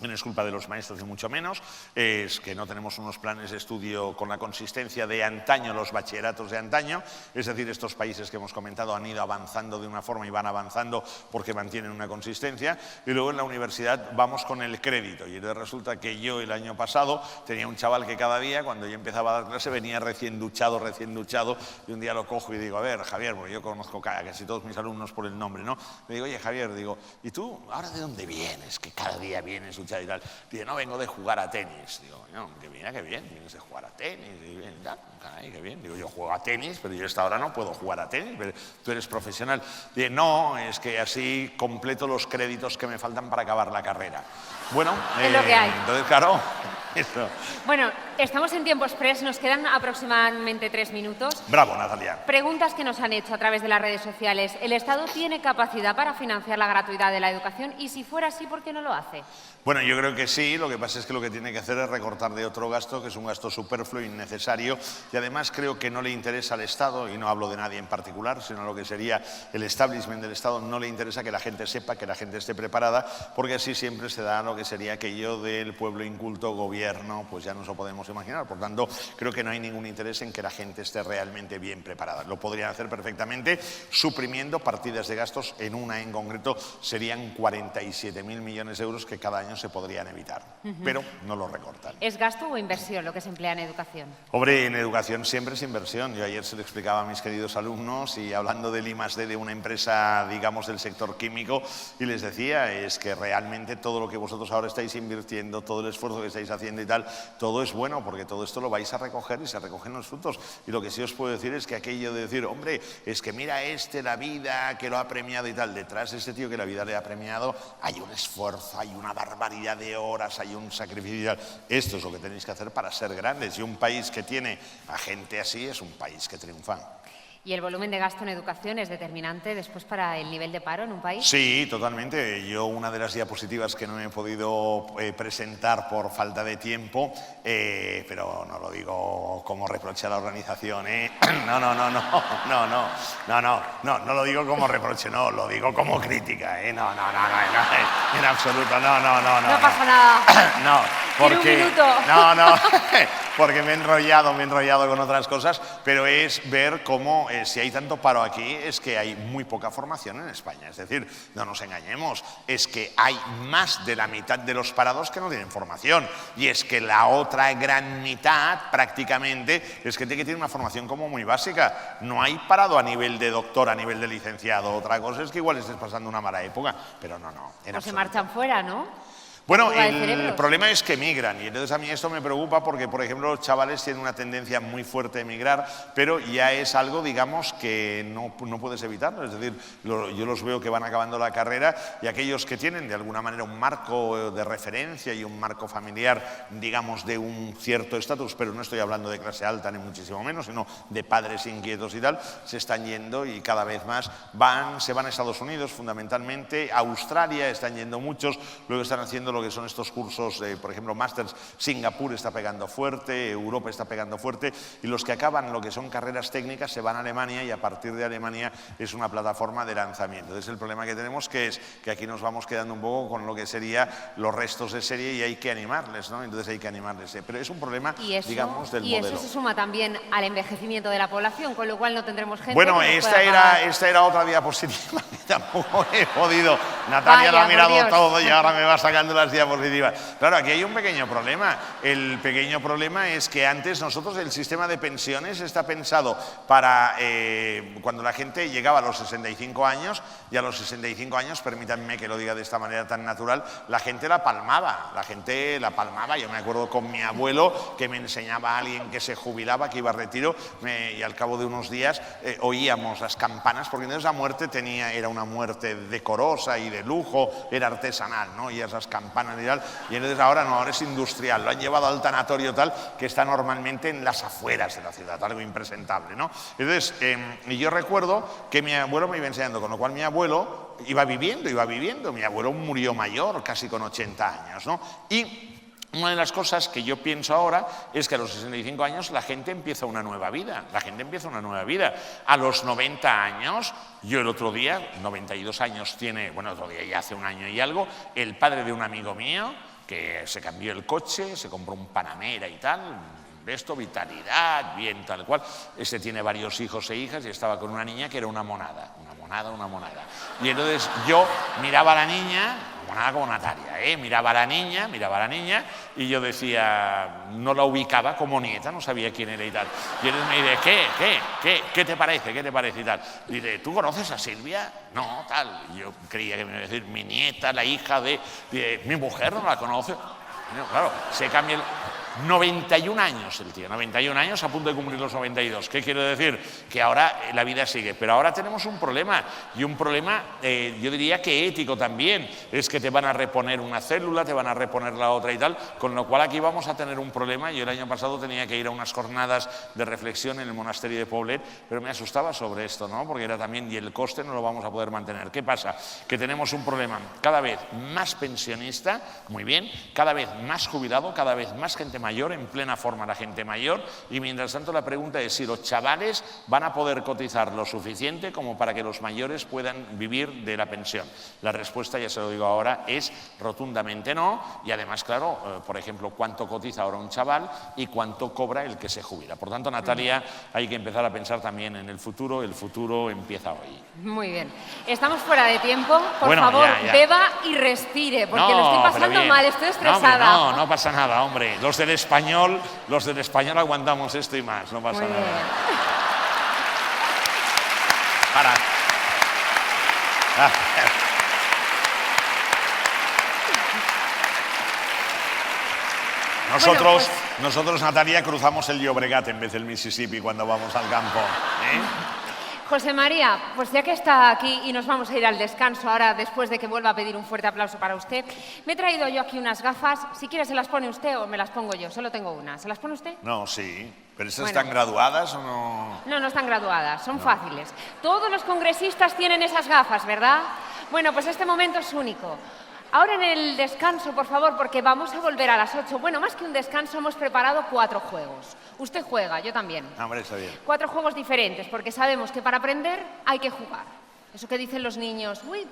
No es culpa de los maestros ni mucho menos, es que no tenemos unos planes de estudio con la consistencia de antaño, los bachilleratos de antaño, es decir, estos países que hemos comentado han ido avanzando de una forma y van avanzando porque mantienen una consistencia, y luego en la universidad vamos con el crédito, y resulta que yo el año pasado tenía un chaval que cada día, cuando yo empezaba a dar clase, venía recién duchado, y un día lo cojo y digo, a ver, Javier, porque yo conozco casi todos mis alumnos por el nombre, ¿no? Le digo, oye, Javier, digo, ¿y tú ahora de dónde vienes? Que cada día vienes y tal. Dice, no, vengo de jugar a tenis. Digo, no, que bien, vienes de jugar a tenis. Digo, caray, qué bien. Digo, yo juego a tenis, pero yo hasta ahora no puedo jugar a tenis, pero tú eres profesional. Dice, no, es que así completo los créditos que me faltan para acabar la carrera. Bueno, es lo que hay. Entonces, claro, eso. Bueno, estamos en tiempo express, nos quedan aproximadamente 3 minutos. Bravo, Natalia. Preguntas que nos han hecho a través de las redes sociales. ¿El Estado tiene capacidad para financiar la gratuidad de la educación? Y si fuera así, ¿por qué no lo hace? Bueno, yo creo que sí, lo que pasa es que lo que tiene que hacer es recortar de otro gasto, que es un gasto superfluo, innecesario, y además creo que no le interesa al Estado, y no hablo de nadie en particular, sino lo que sería el establishment del Estado, no le interesa que la gente sepa, que la gente esté preparada, porque así siempre se da lo que sería aquello del pueblo inculto, gobierno, pues ya nos lo podemos imaginar. Por tanto, creo que no hay ningún interés en que la gente esté realmente bien preparada. Lo podrían hacer perfectamente suprimiendo partidas de gastos, en una en concreto serían 47.000 millones de euros que cada año se podrían evitar, pero no lo recortan. ¿Es gasto o inversión lo que se emplea en educación? Hombre, en educación siempre es inversión. Yo ayer se lo explicaba a mis queridos alumnos y hablando del I+D de una empresa, digamos, del sector químico, y les decía, es que realmente todo lo que vosotros ahora estáis invirtiendo, todo el esfuerzo que estáis haciendo y tal, todo es bueno, porque todo esto lo vais a recoger y se recogen los frutos. Y lo que sí os puedo decir es que aquello de decir, hombre, es que mira la vida que lo ha premiado y tal, detrás de este tío que la vida le ha premiado hay un esfuerzo, hay una barbaridad de horas, hay un sacrificio y tal. Esto es lo que tenéis que hacer para ser grandes, y un país que tiene a gente así es un país que triunfa. Y el volumen de gasto en educación es determinante después para el nivel de paro en un país. Sí, totalmente. Yo una de las diapositivas que no he podido presentar por falta de tiempo, pero no lo digo como reproche a la organización, no lo digo como reproche, no, lo digo como crítica, no, en absoluto, no. No pasa nada. No, porque, Tiene un minuto. No, porque me he enrollado con otras cosas, pero es ver cómo si hay tanto paro aquí es que hay muy poca formación en España. Es decir, no nos engañemos, es que hay más de la mitad de los parados que no tienen formación. Y es que la otra gran mitad, prácticamente, es gente que tiene una formación como muy básica. No hay parado a nivel de doctor, a nivel de licenciado. Otra cosa es que igual estés pasando una mala época, pero no. O se marchan fuera, ¿no? Bueno, el problema es que migran y entonces a mí esto me preocupa porque, por ejemplo, los chavales tienen una tendencia muy fuerte a emigrar, pero ya es algo, digamos, que no puedes evitarlo. Es decir, yo los veo que van acabando la carrera y aquellos que tienen de alguna manera un marco de referencia y un marco familiar, digamos, de un cierto estatus, pero no estoy hablando de clase alta ni muchísimo menos, sino de padres inquietos y tal, se están yendo y cada vez más se van a Estados Unidos fundamentalmente, a Australia están yendo muchos, luego están haciendo lo que son estos cursos, por ejemplo, másters. Singapur está pegando fuerte, Europa está pegando fuerte, y los que acaban lo que son carreras técnicas se van a Alemania y a partir de Alemania es una plataforma de lanzamiento. Entonces el problema que tenemos es que aquí nos vamos quedando un poco con lo que sería los restos de serie y hay que animarles, ¿no? Entonces hay que animarles. Pero es un problema, digamos, del modelo. Y eso se suma también al envejecimiento de la población, con lo cual no tendremos gente. Bueno, esta era otra diapositiva que tampoco he podido. Natalia lo ha mirado todo y ahora me va sacando las diapositivas. Claro, aquí hay un pequeño problema. El pequeño problema es que antes nosotros el sistema de pensiones está pensado para cuando la gente llegaba a los 65 años y a los 65 años, permítanme que lo diga de esta manera tan natural, la gente la palmaba. Yo me acuerdo con mi abuelo que me enseñaba a alguien que se jubilaba, que iba a retiro y al cabo de unos días oíamos las campanas, porque entonces la muerte era una muerte decorosa y de lujo, era artesanal, ¿no? Y esas campanas y tal. Y entonces ahora es industrial, lo han llevado al tanatorio tal que está normalmente en las afueras de la ciudad, algo impresentable, ¿no? Entonces, yo recuerdo que mi abuelo me iba enseñando, con lo cual mi abuelo iba viviendo, mi abuelo murió mayor, casi con 80 años, ¿no? Y una de las cosas que yo pienso ahora es que a los 65 años la gente empieza una nueva vida, A los 90 años, yo el otro día, 92 años tiene, bueno, otro día ya hace un año y algo, el padre de un amigo mío que se cambió el coche, se compró un Panamera y tal, esto, vitalidad, bien, tal cual. Este tiene varios hijos e hijas y estaba con una niña que era una monada. Y entonces yo miraba a la niña, monada como Natalia, miraba a la niña y yo decía, no la ubicaba como nieta, no sabía quién era y tal. Y entonces me dice, ¿qué te parece? Y tal. Y dice, ¿tú conoces a Silvia? No, tal. Y yo creía que me iba a decir, mi nieta, la hija de mi mujer, ¿no la conoce? No, claro, se cambia el... 91 años el tío, 91 años a punto de cumplir los 92. ¿Qué quiero decir? Que ahora la vida sigue, pero ahora tenemos un problema, y un problema yo diría que ético también, es que te van a reponer una célula, te van a reponer la otra y tal, con lo cual aquí vamos a tener un problema. Yo el año pasado tenía que ir a unas jornadas de reflexión en el monasterio de Poblet, pero me asustaba sobre esto, ¿no? Porque era también, y el coste no lo vamos a poder mantener. ¿Qué pasa? Que tenemos un problema cada vez más pensionista, muy bien, cada vez más jubilado, cada vez más gente mayor, en plena forma la gente mayor, y mientras tanto la pregunta es si los chavales van a poder cotizar lo suficiente como para que los mayores puedan vivir de la pensión. La respuesta, ya se lo digo ahora, es rotundamente no, y además, claro, por ejemplo, cuánto cotiza ahora un chaval y cuánto cobra el que se jubila. Por tanto, Natalia, hay que empezar a pensar también en el futuro empieza hoy. Muy bien. Estamos fuera de tiempo, por favor, ya. Beba y respire, porque lo estoy pasando mal, estoy estresada. No, hombre, no pasa nada, hombre. Los del español aguantamos esto y más, no pasa nada. Para. Nosotros, Natalia, cruzamos el Llobregat en vez del Mississippi cuando vamos al campo. José María, pues ya que está aquí y nos vamos a ir al descanso ahora, después de que vuelva a pedir un fuerte aplauso para usted, me he traído yo aquí unas gafas. Si quiere se las pone usted o me las pongo yo. Solo tengo una. ¿Se las pone usted? No, sí. ¿Pero estas Bueno. están graduadas o no? No, no están graduadas, son fáciles. Todos los congresistas tienen esas gafas, ¿verdad? Bueno, pues este momento es único. Ahora en el descanso, por favor, porque vamos a volver a las 8. Bueno, más que un descanso, hemos preparado 4 juegos. Usted juega, yo también. Hombre, está bien. 4 juegos diferentes, porque sabemos que para aprender hay que jugar. Eso que dicen los niños, uy,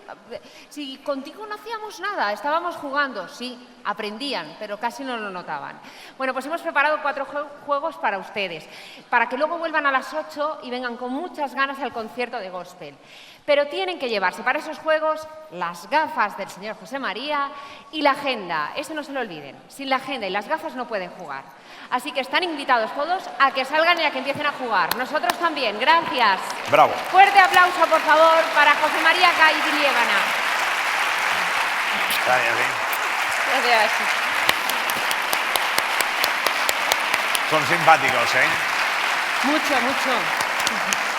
si contigo no hacíamos nada, estábamos jugando. Sí, aprendían, pero casi no lo notaban. Bueno, pues hemos preparado 4 juegos para ustedes, para que luego vuelvan a las 8 y vengan con muchas ganas al concierto de gospel. Pero tienen que llevarse para esos juegos las gafas del señor José María y la agenda. Eso no se lo olviden. Sin la agenda y las gafas no pueden jugar. Así que están invitados todos a que salgan y a que empiecen a jugar. Nosotros también. Gracias. Bravo. Fuerte aplauso, por favor, para José María Gaidilievana. Gracias, ¿eh? Gracias. Son simpáticos, ¿eh? Mucho, mucho.